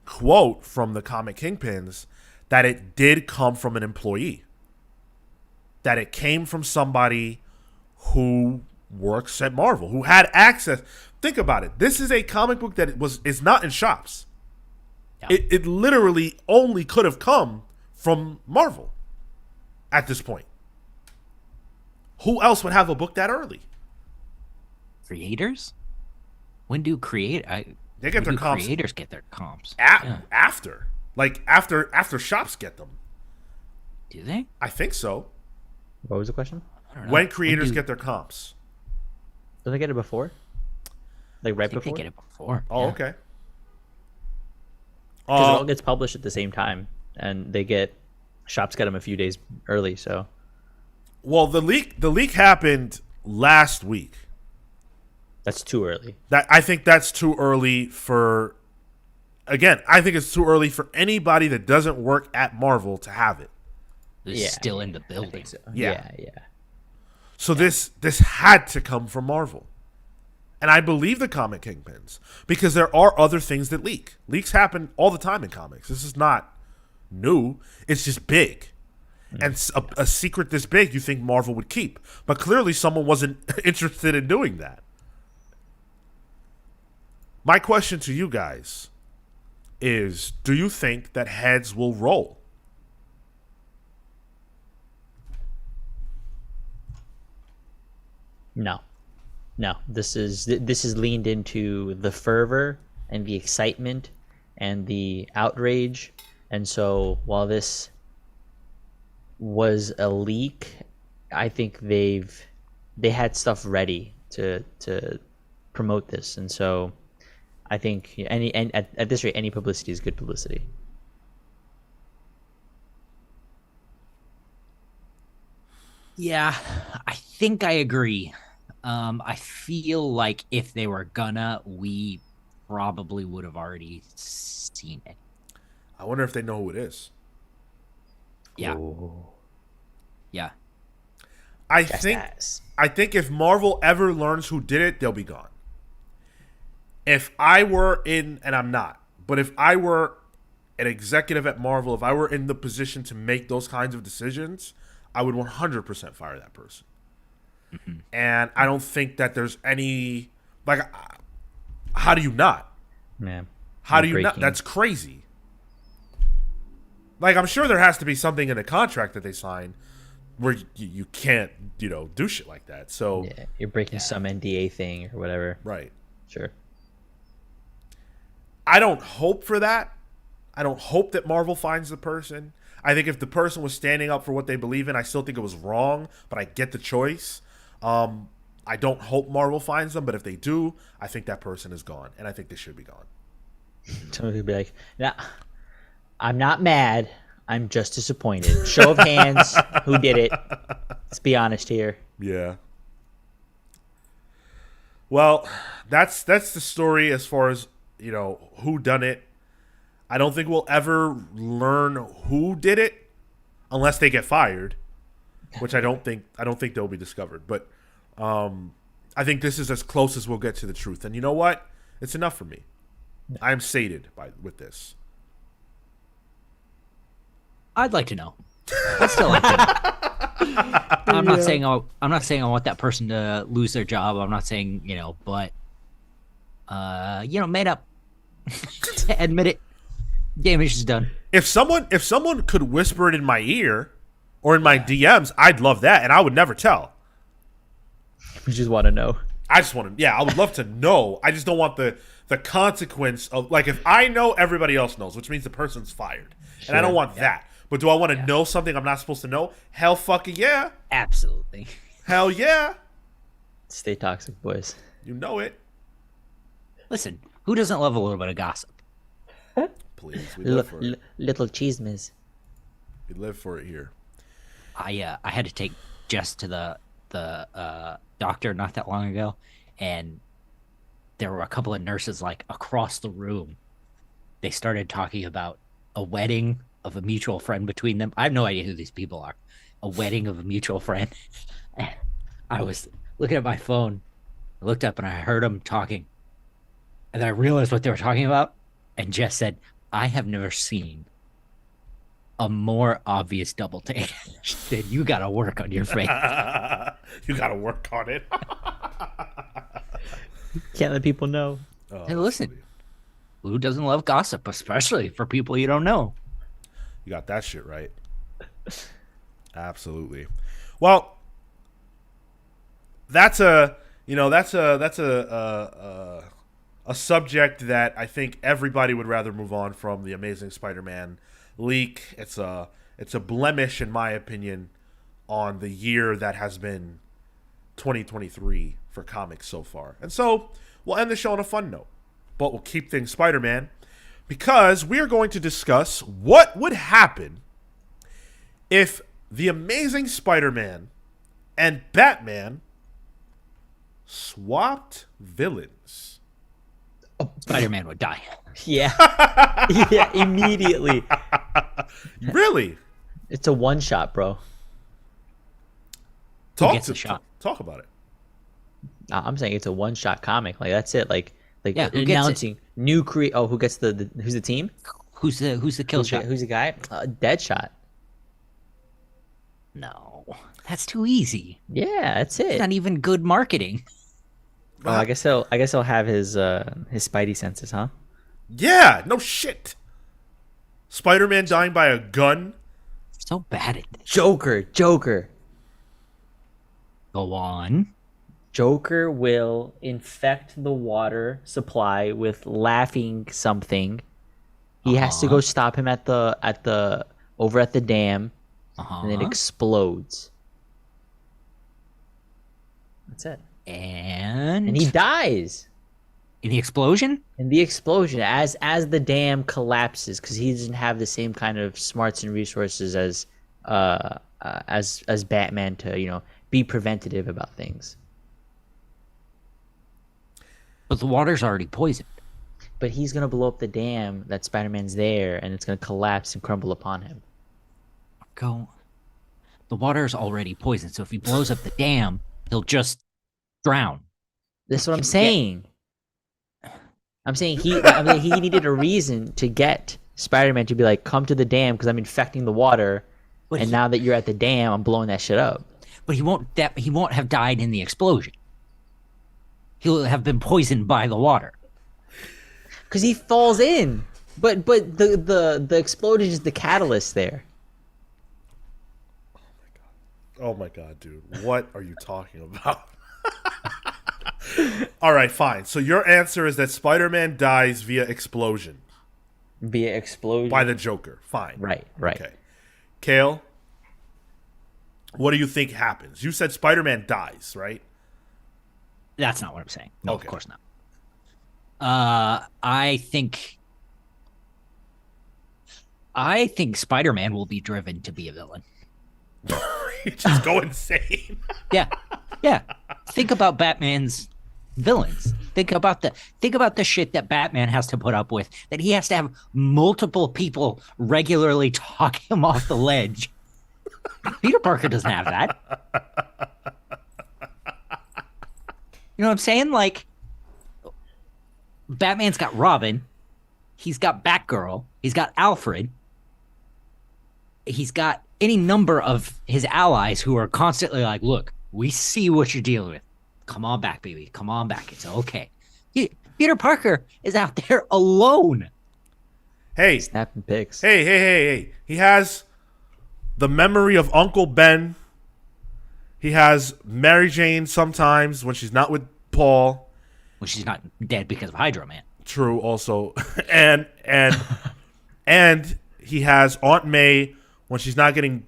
quote from the Comic Kingpins, that it did come from an employee. That it came from somebody who works at Marvel, who had access. Think about it. This is a comic book that is not in shops. Yeah. It literally only could have come from Marvel at this point. Who else would have a book that early? Creators? When do they get their comps? Creators get their comps after, after shops get them. Do they? I think so. What was the question? I don't know. When creators get their comps? Do they get it before? Like right before? They get it before. Oh, yeah. okay. Because it all gets published at the same time, and shops get them a few days early. So, well, the leak happened last week. That's too early. I think that's too early for. Again, I think it's too early for anybody that doesn't work at Marvel to have it. It's still in the building. I think so. Yeah. Yeah. So this had to come from Marvel. And I believe the Comic Kingpins, because there are other things that leak. Leaks happen all the time in comics. This is not new. It's just big. And a secret this big you think Marvel would keep. But clearly someone wasn't interested in doing that. My question to you guys is, do you think that heads will roll? No. This is leaned into the fervor and the excitement and the outrage. And so while this was a leak, I think they had stuff ready to promote this, and so I think at this rate, any publicity is good publicity. Yeah, I think I agree. I feel like if they were gonna, we probably would have already seen it. I wonder if they know who it is. Yeah. Ooh. Yeah. I think if Marvel ever learns who did it, they'll be gone. If I were in, and I'm not, but if I were an executive at Marvel, if I were in the position to make those kinds of decisions, I would 100% fire that person. Mm-hmm. And I don't think that there's any, like, how do you not? Man. How do you not? That's crazy. Like, I'm sure there has to be something in the contract that they sign where you can't, do shit like that. So yeah, you're breaking some NDA thing or whatever. Right. Sure. I don't hope for that. I don't hope that Marvel finds the person. I think if the person was standing up for what they believe in, I still think it was wrong, but I get the choice. I don't hope Marvel finds them, but if they do, I think that person is gone, and I think they should be gone. Somebody would be like, "Nah, I'm not mad. I'm just disappointed." Show of hands, who did it? Let's be honest here. Yeah. Well, that's the story as far as, who done it. I don't think we'll ever learn who did it unless they get fired, which I don't think they'll be discovered. But I think this is as close as we'll get to the truth. And you know what? It's enough for me. I'm sated with this. I'd like to know. I'd still like to know. I'm not saying I want that person to lose their job. I'm not saying, but made up. Admit it. Damage is done. If someone could whisper it in my ear or in my DMs, I'd love that, and I would never tell. You just want to know. I just want to. Yeah, I would love to know. I just don't want the consequence of, like, if I know, everybody else knows, which means the person's fired, and I don't want that. But do I want to know something I'm not supposed to know? Hell fucking yeah. Absolutely. Hell yeah. Stay toxic, boys. You know it. Listen, who doesn't love a little bit of gossip? Please, we live for it. Little chismes. We live for it here. I had to take Jess to the doctor not that long ago, and there were a couple of nurses like across the room. They started talking about a wedding of a mutual friend between them. I have no idea who these people are. A wedding of a mutual friend. And I was looking at my phone, I looked up, and I heard them talking, and then I realized what they were talking about. And Jess said, "I have never seen a more obvious double take." She said, "You got to work on your face." You got to work on it. Can't let people know. Oh, hey, listen, who doesn't love gossip, especially for people you don't know? You got that shit right. Absolutely. Well, that's a subject that I think everybody would rather move on from. The Amazing Spider-Man leak. It's a blemish, in my opinion, on the year that has been 2023 for comics so far. And so we'll end the show on a fun note, but we'll keep things Spider-Man, because we are going to discuss what would happen if the Amazing Spider-Man and Batman swapped villains. Spider-Man would die. Yeah. Yeah, immediately. Really? It's a one-shot, bro. Talk about it. I'm saying it's a one-shot comic. Like, that's it. Like Yeah, who gets announcing new who gets who's the team? Who's the kill shot? Who's the guy? Deadshot. No, that's too easy. Yeah, that's It's it. not even good marketing. Oh, I guess he'll have his spidey senses, huh? Yeah, no shit. Spider-Man dying by a gun. So bad at this. Joker. Go on. Joker will infect the water supply with laughing something. He has to go stop him at the over at the dam, and it explodes. That's it. And he dies in the explosion. As the dam collapses, because he doesn't have the same kind of smarts and resources as Batman to be preventative about things. But the water's already poisoned. But he's gonna blow up the dam that Spider-Man's there, and it's gonna collapse and crumble upon him. The water's already poisoned, so if he blows up the dam, he'll just drown. That's what I'm saying. I'm saying he needed a reason to get Spider-Man to be like, come to the dam because I'm infecting the water, and now that you're at the dam, I'm blowing that shit up. But he won't have died in the explosion. He'll have been poisoned by the water. Because he falls in. But the explosion is the catalyst there. Oh my god, dude. What are you talking about? All right, fine. So your answer is that Spider-Man dies via explosion. Via explosion? By the Joker. Fine. Right. Okay. Kale, what do you think happens? You said Spider-Man dies, right? That's not what I'm saying. No, Okay. Of course not. I think Spider-Man will be driven to be a villain. You just go insane. Yeah. Think about Batman's villains. Think about the shit that Batman has to put up with. That he has to have multiple people regularly talk him off the ledge. Peter Parker doesn't have that. You know what I'm saying? Like, Batman's got Robin. He's got Batgirl. He's got Alfred. He's got any number of his allies who are constantly like, look, we see what you're dealing with. Come on back, baby. Come on back. It's okay. Peter Parker is out there alone. Hey. Snapping pics. Hey. He has the memory of Uncle Ben. He has Mary Jane sometimes when she's not with Paul. Well, she's not dead because of Hydro Man. True, also. and he has Aunt May when she's not getting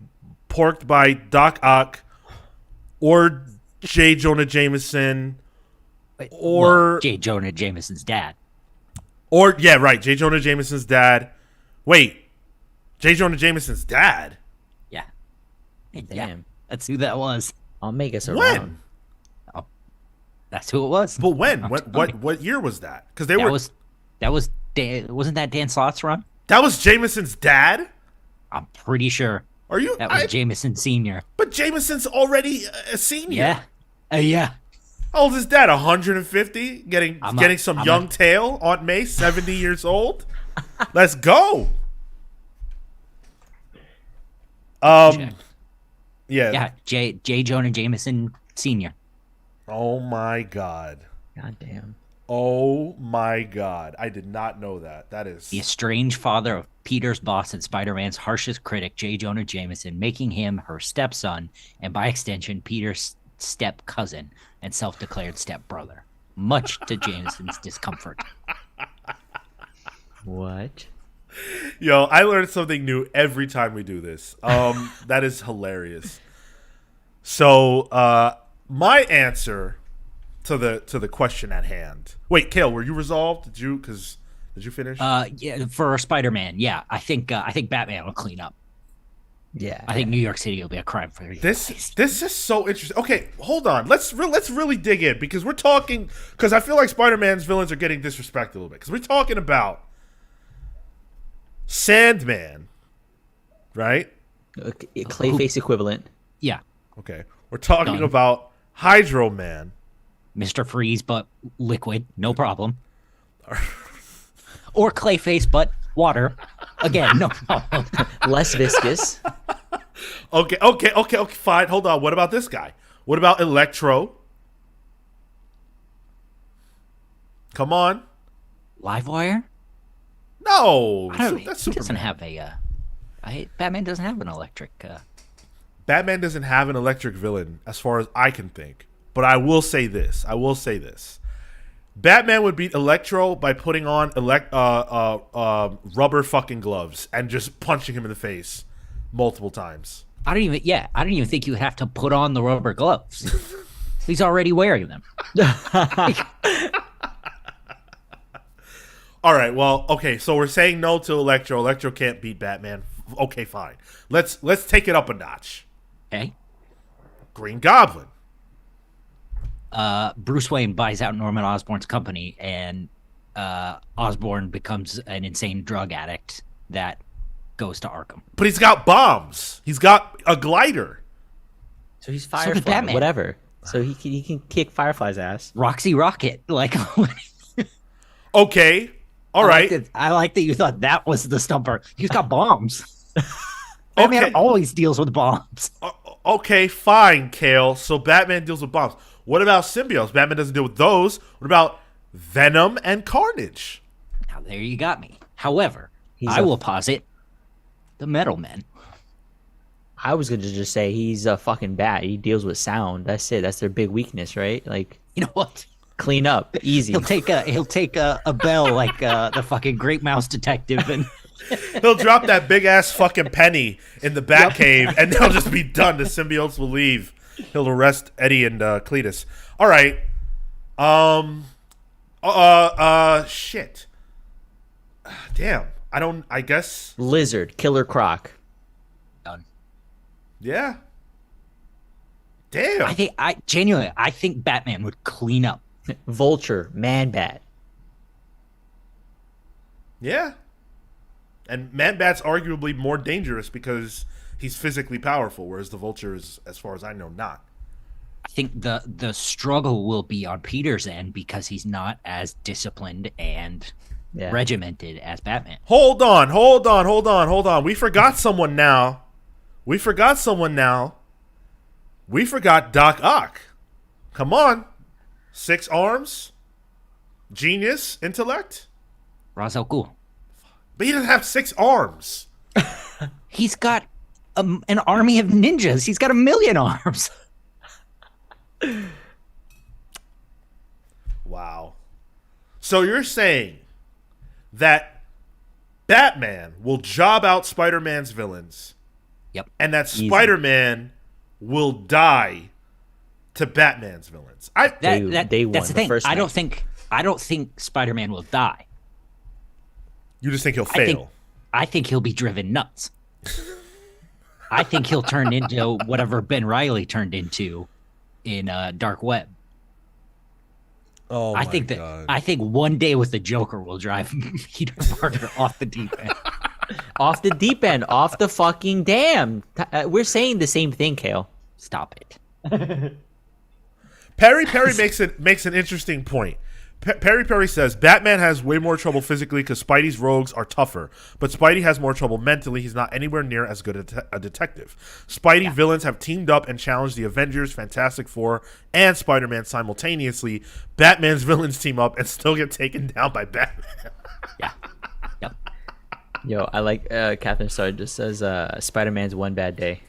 porked by Doc Ock or J. Jonah Jameson or J. Jonah Jameson's dad. Or yeah, right, J. Jonah Jameson's dad. Wait, J. Jonah Jameson's dad? Yeah. Damn. Yeah, that's who that was. I'll make us around. When? Oh, that's who it was. But when? What year was that? Because that was Dan, wasn't that Dan Slott's run? That was Jameson's dad? I'm pretty sure. Are you? That was Jameson Sr. But Jameson's already a senior. Yeah. Yeah. How old is his dad? 150? Getting some young tail? Aunt May, 70 years old? Let's go. Check. Yeah. Yeah. J. Jonah Jameson Sr. Oh my god. God damn. Oh my god. I did not know that. That is The estranged father of Peter's boss and Spider-Man's harshest critic, J. Jonah Jameson, making him her stepson and by extension Peter's step cousin and self-declared stepbrother, much to Jameson's discomfort. What? Yo, I learned something new every time we do this. That is hilarious. So, my answer to the question at hand. Wait, Kale, were you resolved? Did you finish? Yeah, for Spider-Man, yeah. I think Batman will clean up. Yeah. I think New York City will be a crime free. This is so interesting. Okay, hold on. Let's really dig in because we're talking because I feel like Spider-Man's villains are getting disrespected a little bit because we're talking about Sandman, right? Clayface equivalent. Yeah. Okay. We're talking Done. about Hydro Man. Mr. Freeze, but liquid, no problem. Or Clayface, but water. Again, no. Less viscous. Okay, fine. Hold on. What about this guy? What about Electro? Come on. Livewire? No. I don't, That's he doesn't Superman. have Batman doesn't have an electric. Batman doesn't have an electric villain as far as I can think. But I will say this. Batman would beat Electro by putting on rubber fucking gloves and just punching him in the face multiple times. I don't even think you have to put on the rubber gloves. He's already wearing them. All right, well, okay, so we're saying no to Electro. Electro can't beat Batman. Okay, fine. Let's take it up a notch. Okay. Green Goblin. Bruce Wayne buys out Norman Osborn's company, and Osborn becomes an insane drug addict that goes to Arkham. But he's got bombs. He's got a glider. So he's does Firefly, Batman. whatever. So he can kick Firefly's ass. Roxy Rocket, like. Okay. All right. I like that you thought that was the stumper. He's got bombs. Batman Okay. always deals with bombs. Okay, fine, Kale. So Batman deals with bombs. What about symbiotes? Batman doesn't deal with those. What about Venom and Carnage? Now there you got me. However, He's I a- will posit the Metal Men. I was gonna just say he's a fucking bat. He deals with sound. That's it. That's their big weakness, right? Like You know what? clean up, easy. He'll take a bell like the fucking Great Mouse Detective, and He'll drop that big ass fucking penny in the Batcave, and they'll just be done. The symbiotes will leave. He'll arrest Eddie and Cletus. All right. Shit. Damn. I guess. Lizard, Killer Croc. done. Yeah. Damn. I think Batman would clean up. Vulture, Man Bat. Yeah. And Man-Bat's arguably more dangerous because he's physically powerful, whereas the Vulture is, as far as I know, not. I think the struggle will be on Peter's end because he's not as disciplined and Yeah. regimented as Batman. Hold on. We forgot someone now. We forgot Doc Ock. Come on. 6 arms. Genius. Intellect. Ra's al Ghul. But he doesn't have 6 arms. He's got an army of ninjas. He's got 1,000,000 arms. Wow. So you're saying that Batman will job out Spider-Man's villains, Yep. and that Easy. Spider-Man will die to Batman's villains. Day one, That's the the thing. first I night. don't think Spider-Man will die. You just think he'll I think- fail. I think he'll be driven nuts. I think he'll turn into whatever Ben Reilly turned into in Dark Web. Oh I think one day with the Joker will drive Peter Parker off the deep end. Off the deep end, off the fucking dam. We're saying the same thing, Kale. Stop it. Perry makes an interesting point. Perry says Batman has way more trouble physically because Spidey's rogues are tougher, but Spidey has more trouble mentally. He's not anywhere near as good a detective. Spidey villains have teamed up and challenged the Avengers, Fantastic Four, and Spider-Man simultaneously. Batman's villains team up and still get taken down by Batman. Yeah. Yep. Yo, I like Catherine Starr just says Spider-Man's one bad day.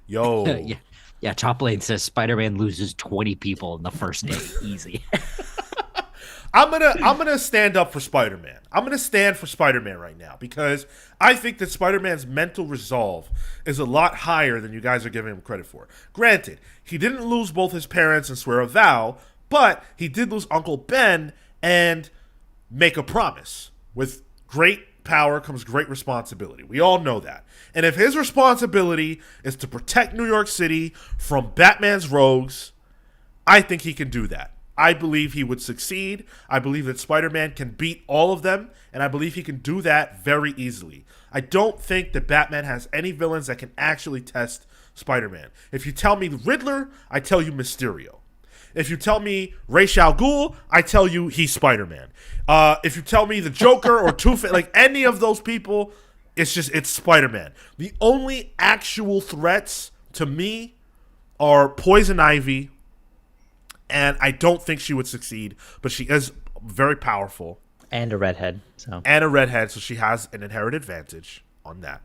Yo, Yeah. Yeah. Top Lane says Spider-Man loses 20 people in the first day. Easy. I'm gonna stand up for Spider-Man. I'm gonna stand for Spider-Man right now because I think that Spider-Man's mental resolve is a lot higher than you guys are giving him credit for. Granted, he didn't lose both his parents and swear a vow, but he did lose Uncle Ben and make a promise. With great power comes great responsibility. We all know that. And if his responsibility is to protect New York City from Batman's rogues, I think he can do that. I believe he would succeed. I believe that Spider-Man can beat all of them, and I believe he can do that very easily. I don't think that Batman has any villains that can actually test Spider-Man. If you tell me Riddler, I tell you Mysterio. If you tell me Ra's al Ghul, I tell you he's Spider-Man. If you tell me the Joker or Two-Face, like any of those people, it's Spider-Man. The only actual threats to me are Poison Ivy, and I don't think she would succeed, but she is very powerful. And a redhead, so she has an inherent advantage on that.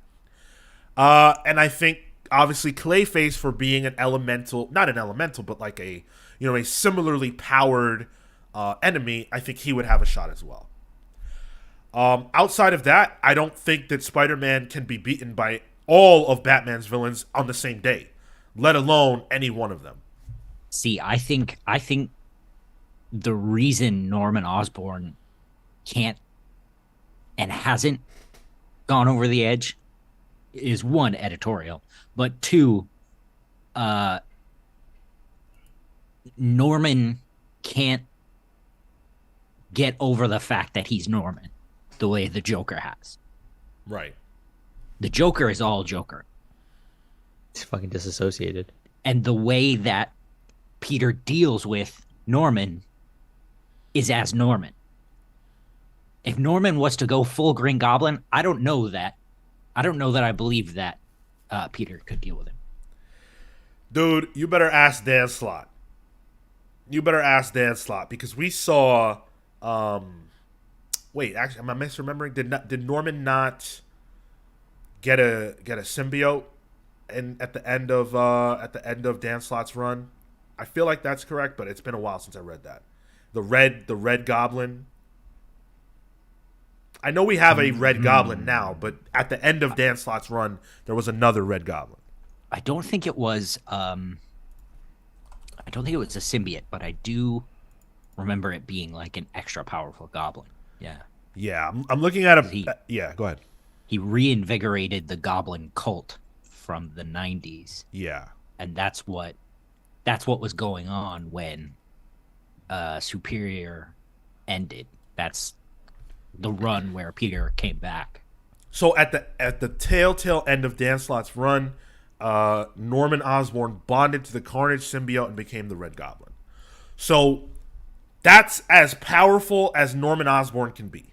And I think obviously Clayface for being an elemental, not an elemental, but like a similarly powered enemy, I think he would have a shot as well. Outside of that, I don't think that Spider-Man can be beaten by all of Batman's villains on the same day, let alone any one of them. See, I think the reason Norman Osborn can't and hasn't gone over the edge is one, editorial, but two, Norman can't get over the fact that he's Norman the way the Joker has. Right. The Joker is all Joker. He's fucking disassociated. And the way that Peter deals with Norman is as Norman. If Norman was to go full Green Goblin, I don't know that I believe that Peter could deal with him. Dude, you better ask Dan Slott. Because we saw wait, actually, am I misremembering? Did Norman not get a symbiote at the end of Dan Slott's run? I feel like that's correct, but it's been a while since I read that. The red goblin. I know we have a red goblin now, but at the end of Dan Slott's run, there was another red goblin. I don't think it was a symbiote, but I do remember it being like an extra powerful goblin. Yeah. Yeah, I'm looking at yeah, go ahead. He reinvigorated the goblin cult from the 90s. Yeah. And that's what was going on when Superior ended. That's the run where Peter came back. So at the tail end of Dan Slott's run, Norman Osborn bonded to the Carnage symbiote and became the Red Goblin. So that's as powerful as Norman Osborn can be,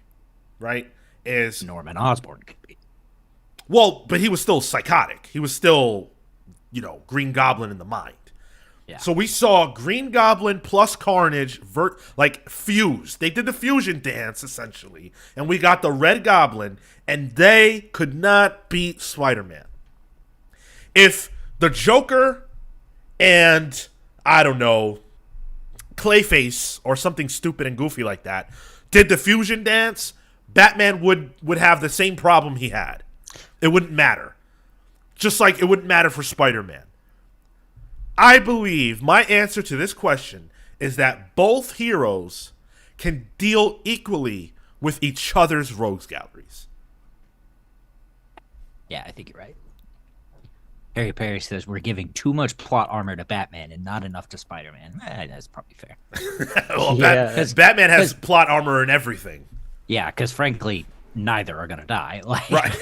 right? Is Norman Osborn could be. Well, but he was still psychotic. He was still, Green Goblin in the mind. Yeah. So we saw Green Goblin plus Carnage fused. They did the fusion dance, essentially. And we got the Red Goblin, and they could not beat Spider-Man. If the Joker and, I don't know, Clayface or something stupid and goofy like that did the fusion dance, Batman would have the same problem he had. It wouldn't matter. Just like it wouldn't matter for Spider-Man. I believe my answer to this question is that both heroes can deal equally with each other's rogues galleries. Yeah, I think you're right. Harry Perry says we're giving too much plot armor to Batman and not enough to Spider-Man. That's probably fair. Well, Batman has plot armor and everything. Yeah, because frankly, neither are going to die. Right.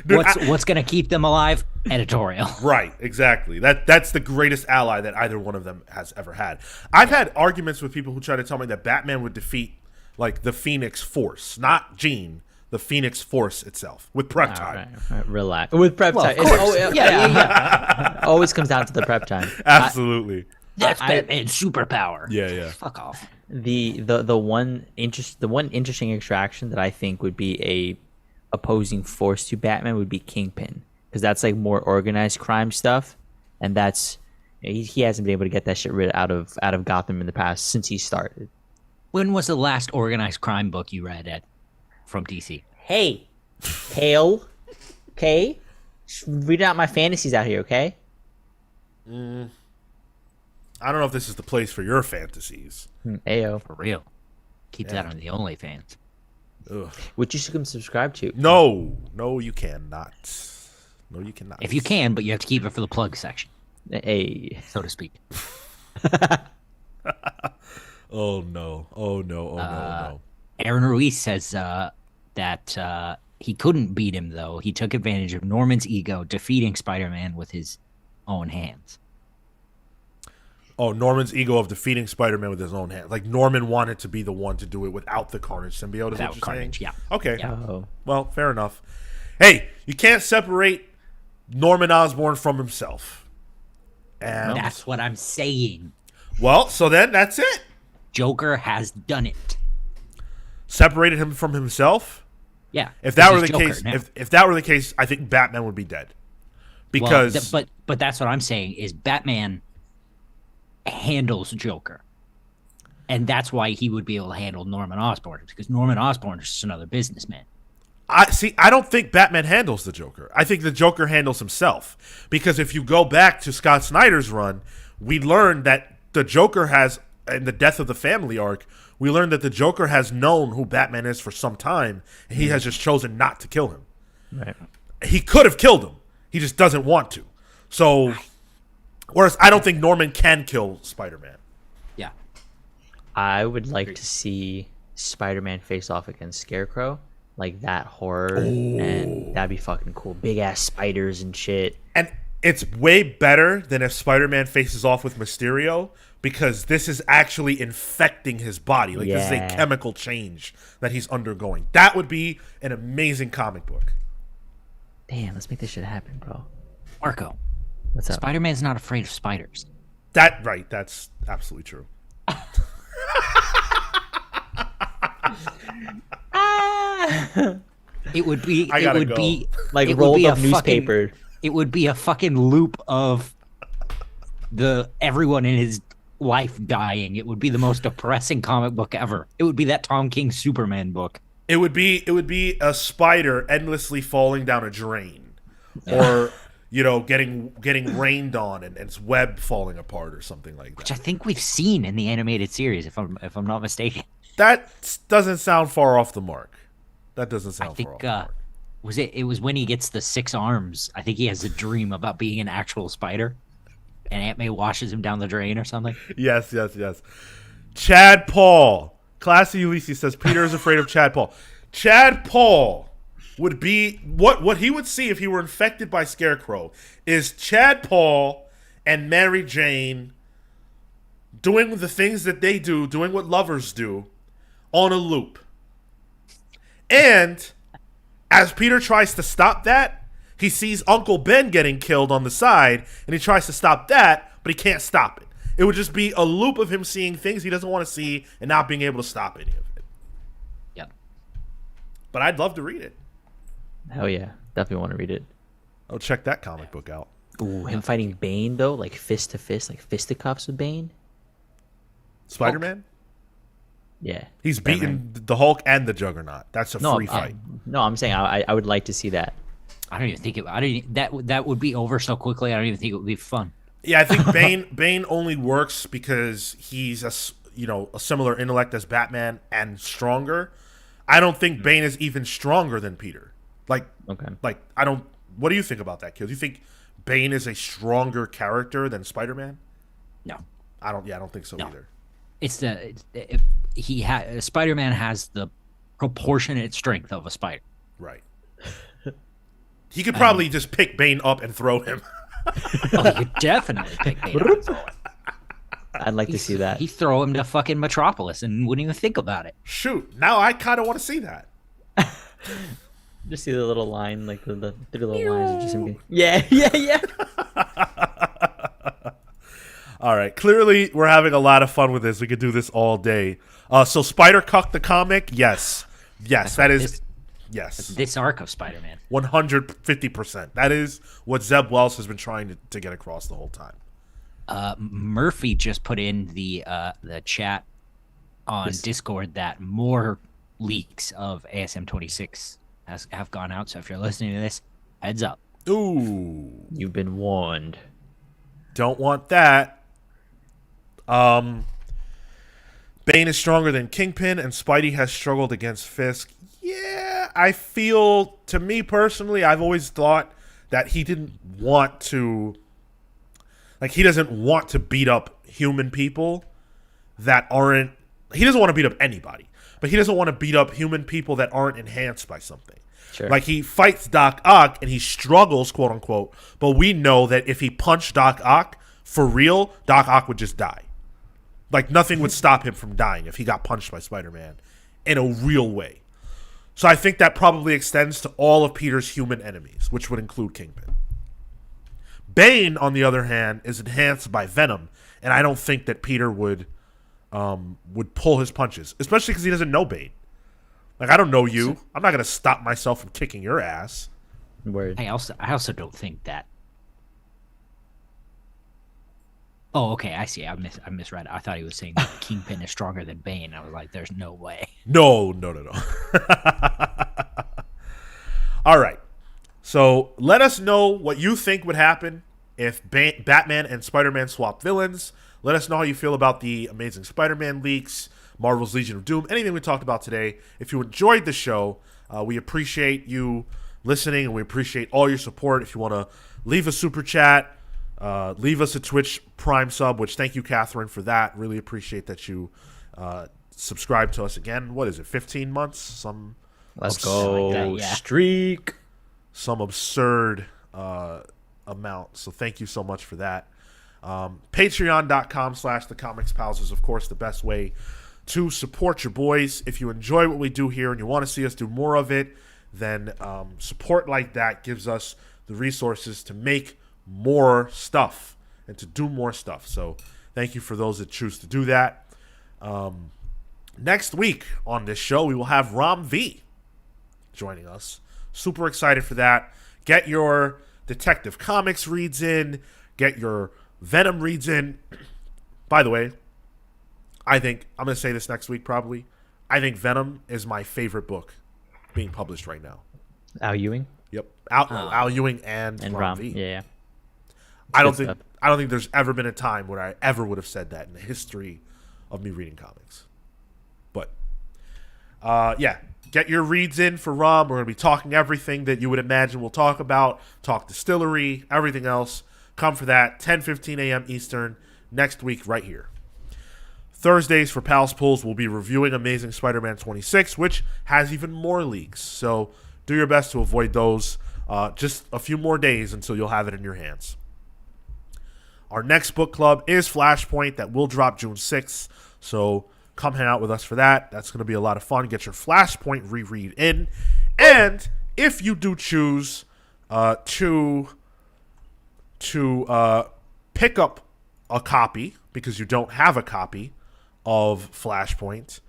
Dude, what's going to keep them alive? Editorial. Right, exactly. That's the greatest ally that either one of them has ever had. I've had arguments with people who try to tell me that Batman would defeat the Phoenix Force, not Jean, the Phoenix Force itself, with prep time. All right. Relax. With prep time. Yeah. Always comes down to the prep time. Absolutely. That's Batman's superpower. Yeah. Fuck off. The one interesting interaction that I think would be a opposing force to Batman would be Kingpin, because that's more organized crime stuff, and that's he hasn't been able to get that shit rid out of Gotham in the past since he started. When was the last organized crime book you read from DC? Hey, Hale, okay, reading out my fantasies out here, okay? I don't know if this is the place for your fantasies. Ayo. For real. Keep that on the OnlyFans. Ugh. Which you should subscribe to. No, you cannot. No, you cannot. If you can, but you have to keep it for the plug section. Hey. So to speak. Oh, no. Aaron Ruiz says that he couldn't beat him, though. He took advantage of Norman's ego, defeating Spider-Man with his own hands. Oh, Norman's ego of defeating Spider-Man with his own hands. Like Norman wanted to be the one to do it without the Carnage symbiote. Is Without what you're Carnage, saying? yeah. Okay. Yeah. Oh. Well, fair enough. Hey, you can't separate Norman Osborn from himself. And That's what I'm saying. well, so then that's it. Joker has done it. Separated him from himself. Yeah. If that This were is the Joker case, now. if that were the case, I think Batman would be dead. Because but that's what I'm saying is Batman handles Joker. And that's why he would be able to handle Norman Osborn, because Norman Osborn is just another businessman. I don't think Batman handles the Joker. I think the Joker handles himself. Because if you go back to Scott Snyder's run, we learned that the Joker has, in the Death of the Family arc, we learned that the Joker has known who Batman is for some time, and he has just chosen not to kill him. Right. He could have killed him. He just doesn't want to. So, whereas I don't think Norman can kill Spider-Man. Yeah. I would like to see Spider-Man face off against Scarecrow, like that horror, and that'd be fucking cool. Big ass spiders and shit. And it's way better than if Spider-Man faces off with Mysterio, because this is actually infecting his body. Like, this is a Yeah. chemical change that he's undergoing. That would be an amazing comic book. Damn, let's make this shit happen, bro. Marco, What's up? Spider-Man's not afraid of spiders. That's absolutely true. It would be I it gotta would go. be Like it would rolled be up a newspaper. It would be a fucking loop of everyone in his life dying. It would be the most depressing comic book ever. It would be that Tom King Superman book. It would be a spider endlessly falling down a drain, or getting rained on and its web falling apart or something like Which that. I think we've seen in the animated series, if I'm not mistaken. That doesn't sound far off the mark. That doesn't sound I think far off the mark. it was when he gets the 6 arms. I think he has a dream about being an actual spider, and Aunt May washes him down the drain or something. Yes. Chad Paul. Classy Ulysses says Peter is afraid of Chad Paul. Chad Paul would be what he would see if he were infected by Scarecrow is Chad Paul and Mary Jane doing the things that they do, doing what lovers do, on a loop. And as Peter tries to stop that, he sees Uncle Ben getting killed on the side, and he tries to stop that, but he can't stop it. It would just be a loop of him seeing things he doesn't want to see and not being able to stop any of it. Yep. But I'd love to read it. Hell yeah, definitely want to read it. I'll check that comic book out. Ooh, him fighting Bane though, like fist to fist, like fisticuffs with Bane. Spider-Man? Yeah, He's Batman. beaten the Hulk and the Juggernaut. That's a free fight. I'm saying I would like to see that. I don't even think that would be over so quickly. I don't even think it would be fun. Yeah, I think Bane only works because he's a similar intellect as Batman and stronger. I don't think Bane is even stronger than Peter. Okay. I don't. What do you think about that, Kills? You think Bane is a stronger character than Spider-Man? No, I don't think so No. either. Spider-Man has the proportionate strength of a spider. Right. He could probably just pick Bane up and throw him. Oh, you could definitely pick Bane up and throw him. I'd like to see that. He'd throw him to fucking Metropolis and wouldn't even think about it. Shoot, now I kind of want to see that. Just see the little line, like the 3 little lines of just him. Yeah. All right, clearly we're having a lot of fun with this. We could do this all day. So Spider-Cuck the comic, yes, that is, yes, This arc of Spider-Man. 150%. That is what Zeb Wells has been trying to get across the whole time. Murphy just put in the chat on Discord that more leaks of ASM 26 have gone out. So if you're listening to this, heads up. Ooh, You've been warned. don't want that. Bane is stronger than Kingpin, and Spidey has struggled against Fisk. Yeah, I feel, to me personally, I've always thought that he didn't want to, he doesn't want to beat up human people that aren't, he doesn't want to beat up anybody, but he doesn't want to beat up human people that aren't enhanced by something. Sure. Like, he fights Doc Ock, and he struggles, quote unquote, but we know that if he punched Doc Ock, for real, Doc Ock would just die. Like, nothing would stop him from dying if he got punched by Spider-Man in a real way. So I think that probably extends to all of Peter's human enemies, which would include Kingpin. Bane, on the other hand, is enhanced by Venom, and I don't think that Peter would pull his punches, especially because he doesn't know Bane. Like, I don't know you. I'm not going to stop myself from kicking your ass. Word. I also don't think that. Oh, okay, I see. I misread. I thought he was saying that Kingpin is stronger than Bane. I was like, there's no way. No. All right. So let us know what you think would happen if Batman and Spider-Man swap villains. Let us know how you feel about the Amazing Spider-Man leaks, Marvel's Legion of Doom, anything we talked about today. If you enjoyed the show, we appreciate you listening, and we appreciate all your support. If you want to leave a super chat, leave us a Twitch Prime sub, which thank you, Catherine, for that. Really appreciate that you subscribe to us again. What is it, 15 months? Let's go. Like that, yeah. Streak. Some absurd amount. So thank you so much for that. Patreon.com/TheComicsPals is, of course, the best way to support your boys. If you enjoy what we do here and you want to see us do more of it, then support like that gives us the resources to make more stuff and to do more stuff. So thank you for those that choose to do that. Next week on this show, we will have Ram V joining us. Super excited for that. Get your Detective Comics reads in. Get your Venom reads in. By the way, I think, I'm going to say this next week probably, I think Venom is my favorite book being published right now. Al Ewing? Yep. Al Ewing and Ram V. Yeah. I don't think there's ever been a time where I ever would have said that in the history of me reading comics. But, yeah. Get your reads in for Rum. We're going to be talking everything that you would imagine we'll talk about. Talk distillery, everything else. Come for that. 10:15 a.m. Eastern next week right here. Thursdays for Pals Pulls, we'll be reviewing Amazing Spider-Man 26, which has even more leaks. So do your best to avoid those. Just a few more days until you'll have it in your hands. Our next book club is Flashpoint. That will drop June 6th. So come hang out with us for that. That's going to be a lot of fun. Get your Flashpoint reread in. And if you do choose to pick up a copy, because you don't have a copy of Flashpoint,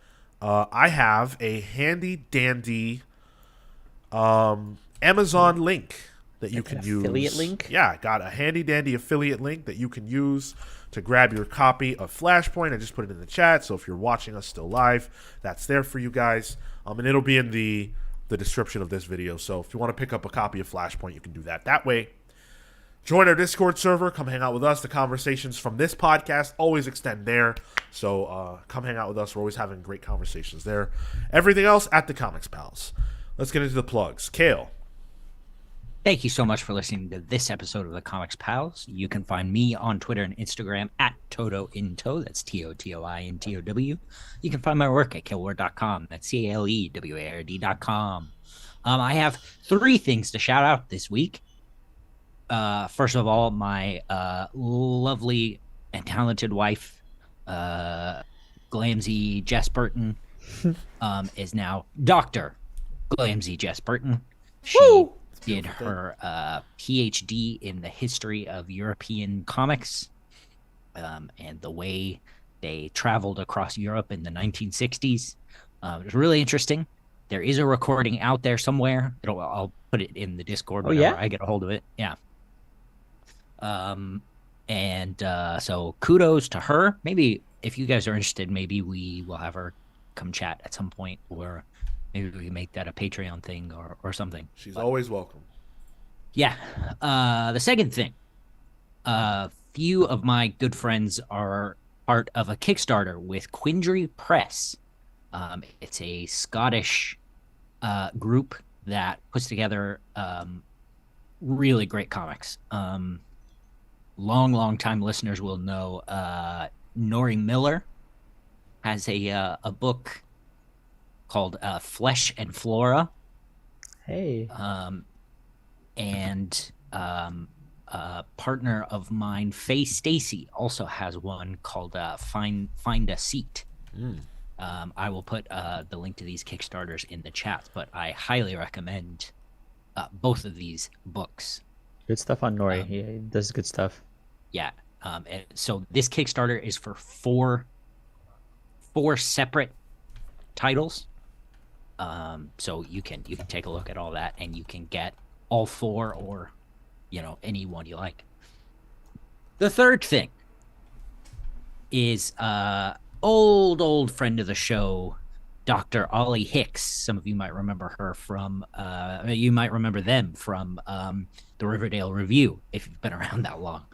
I have a handy-dandy Amazon link that you can use. Affiliate link? Yeah, I got a handy-dandy affiliate link that you can use to grab your copy of Flashpoint. I just put it in the chat, so if you're watching us still live, that's there for you guys. And it'll be in the description of this video. So if you want to pick up a copy of Flashpoint, you can do that way. Join our Discord server. Come hang out with us. The conversations from this podcast always extend there. So come hang out with us. We're always having great conversations there. Everything else at the Comics Pals. Let's get into the plugs. Kale. Thank you so much for listening to this episode of the Comics Pals. You can find me on Twitter and Instagram at TotoInto. That's TOTOINTOW. You can find my work at killward.com. That's CALEWARD.com. I have 3 things to shout out this week. First of all, my lovely and talented wife, Glamsy Jess Burton, is now Dr. Glamsy Jess Burton. She did her PhD in the history of European comics and the way they traveled across Europe in the 1960s. It was really interesting. There is a recording out there somewhere. I'll put it in the Discord whenever I get a hold of it. Yeah. So kudos to her. Maybe if you guys are interested, maybe we will have her come chat at some point, or maybe we can make that a Patreon thing or something. She's always welcome. Yeah. The second thing, a few of my good friends are part of a Kickstarter with Quindry Press. It's a Scottish group that puts together really great comics. Long time listeners will know Nori Miller has a book called Flesh and Flora. Hey. partner of mine, Faye Stacy, also has one called Find a Seat. I will put the link to these Kickstarters in the chat, but I highly recommend both of these books. Good stuff on Nori. He does good stuff. Yeah. And so this Kickstarter is for four separate titles. So you can take a look at all that, and you can get all four, or any one you like. The third thing is old friend of the show, Dr. Ollie Hicks. Some of you might remember her from you might remember them from the Riverdale Review, if you've been around that long.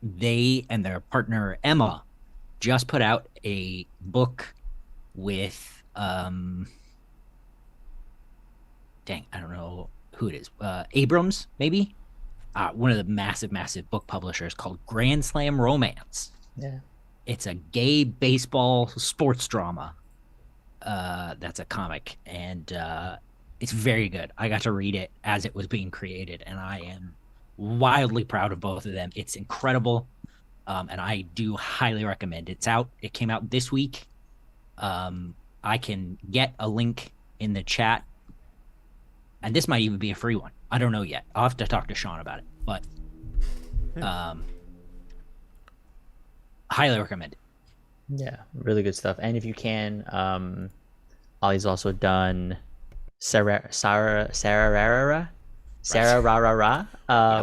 They and their partner Emma just put out a book with dang, I don't know who it is. Abrams, maybe? One of the massive book publishers, called Grand Slam Romance. Yeah. It's a gay baseball sports drama. That's a comic, and it's very good. I got to read it as it was being created, and I am wildly proud of both of them. It's incredible, and I do highly recommend it. It's out. It came out this week. I can get a link in the chat, and this might even be a free one. I don't know yet. I'll have to talk to Sean about it, but highly recommend it. Yeah, really good stuff. And if you can, Ollie's also done Sarah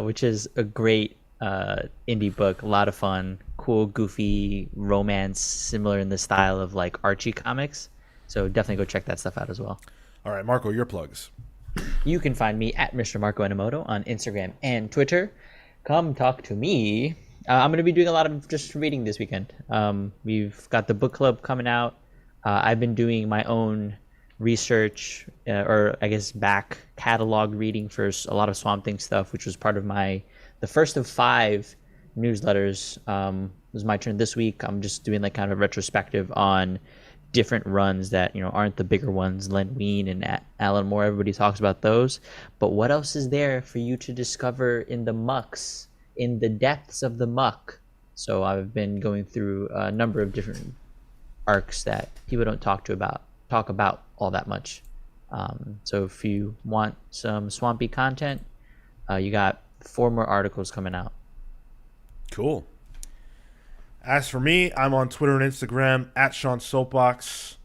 which is a great indie book. A lot of fun, cool, goofy romance, similar in the style of like Archie comics. So definitely go check that stuff out as well. All right, Marco, your plugs. You can find me at Mr. Marco Enomoto on Instagram and Twitter. Come talk to me. I'm going to be doing a lot of just reading this weekend. We've got the book club coming out. I've been doing my own research, or I guess back catalog reading for a lot of Swamp Thing stuff, which was part of the first of 5 newsletters. It was my turn this week. I'm just doing like kind of a retrospective on different runs that aren't the bigger ones. Len Wein and Alan Moore, everybody talks about those, but what else is there for you to discover in the mucks, in the depths of the muck? So I've been going through a number of different arcs that people don't talk about all that much. So if you want some swampy content, you got 4 more articles coming out. Cool. As for me, I'm on Twitter and Instagram at Sean Soapbox.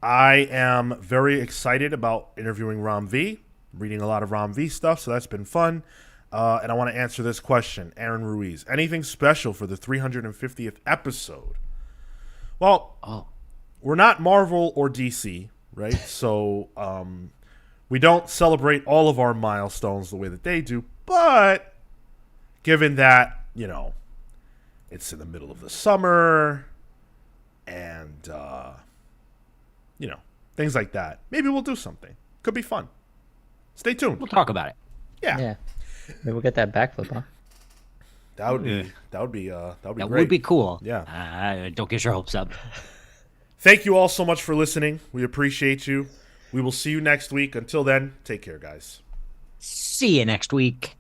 I am very excited about interviewing Rom V, reading a lot of Rom V stuff, so that's been fun. And I want to answer this question. Aaron Ruiz, anything special for the 350th episode? Well, we're not Marvel or DC, right? So we don't celebrate all of our milestones the way that they do, but given that, it's in the middle of the summer and, things like that, maybe we'll do something. Could be fun. Stay tuned. We'll talk about it. Yeah. Maybe we'll get that backflip, huh? That would be great. That would be cool. Yeah. Don't get your hopes up. Thank you all so much for listening. We appreciate you. We will see you next week. Until then, take care, guys. See you next week.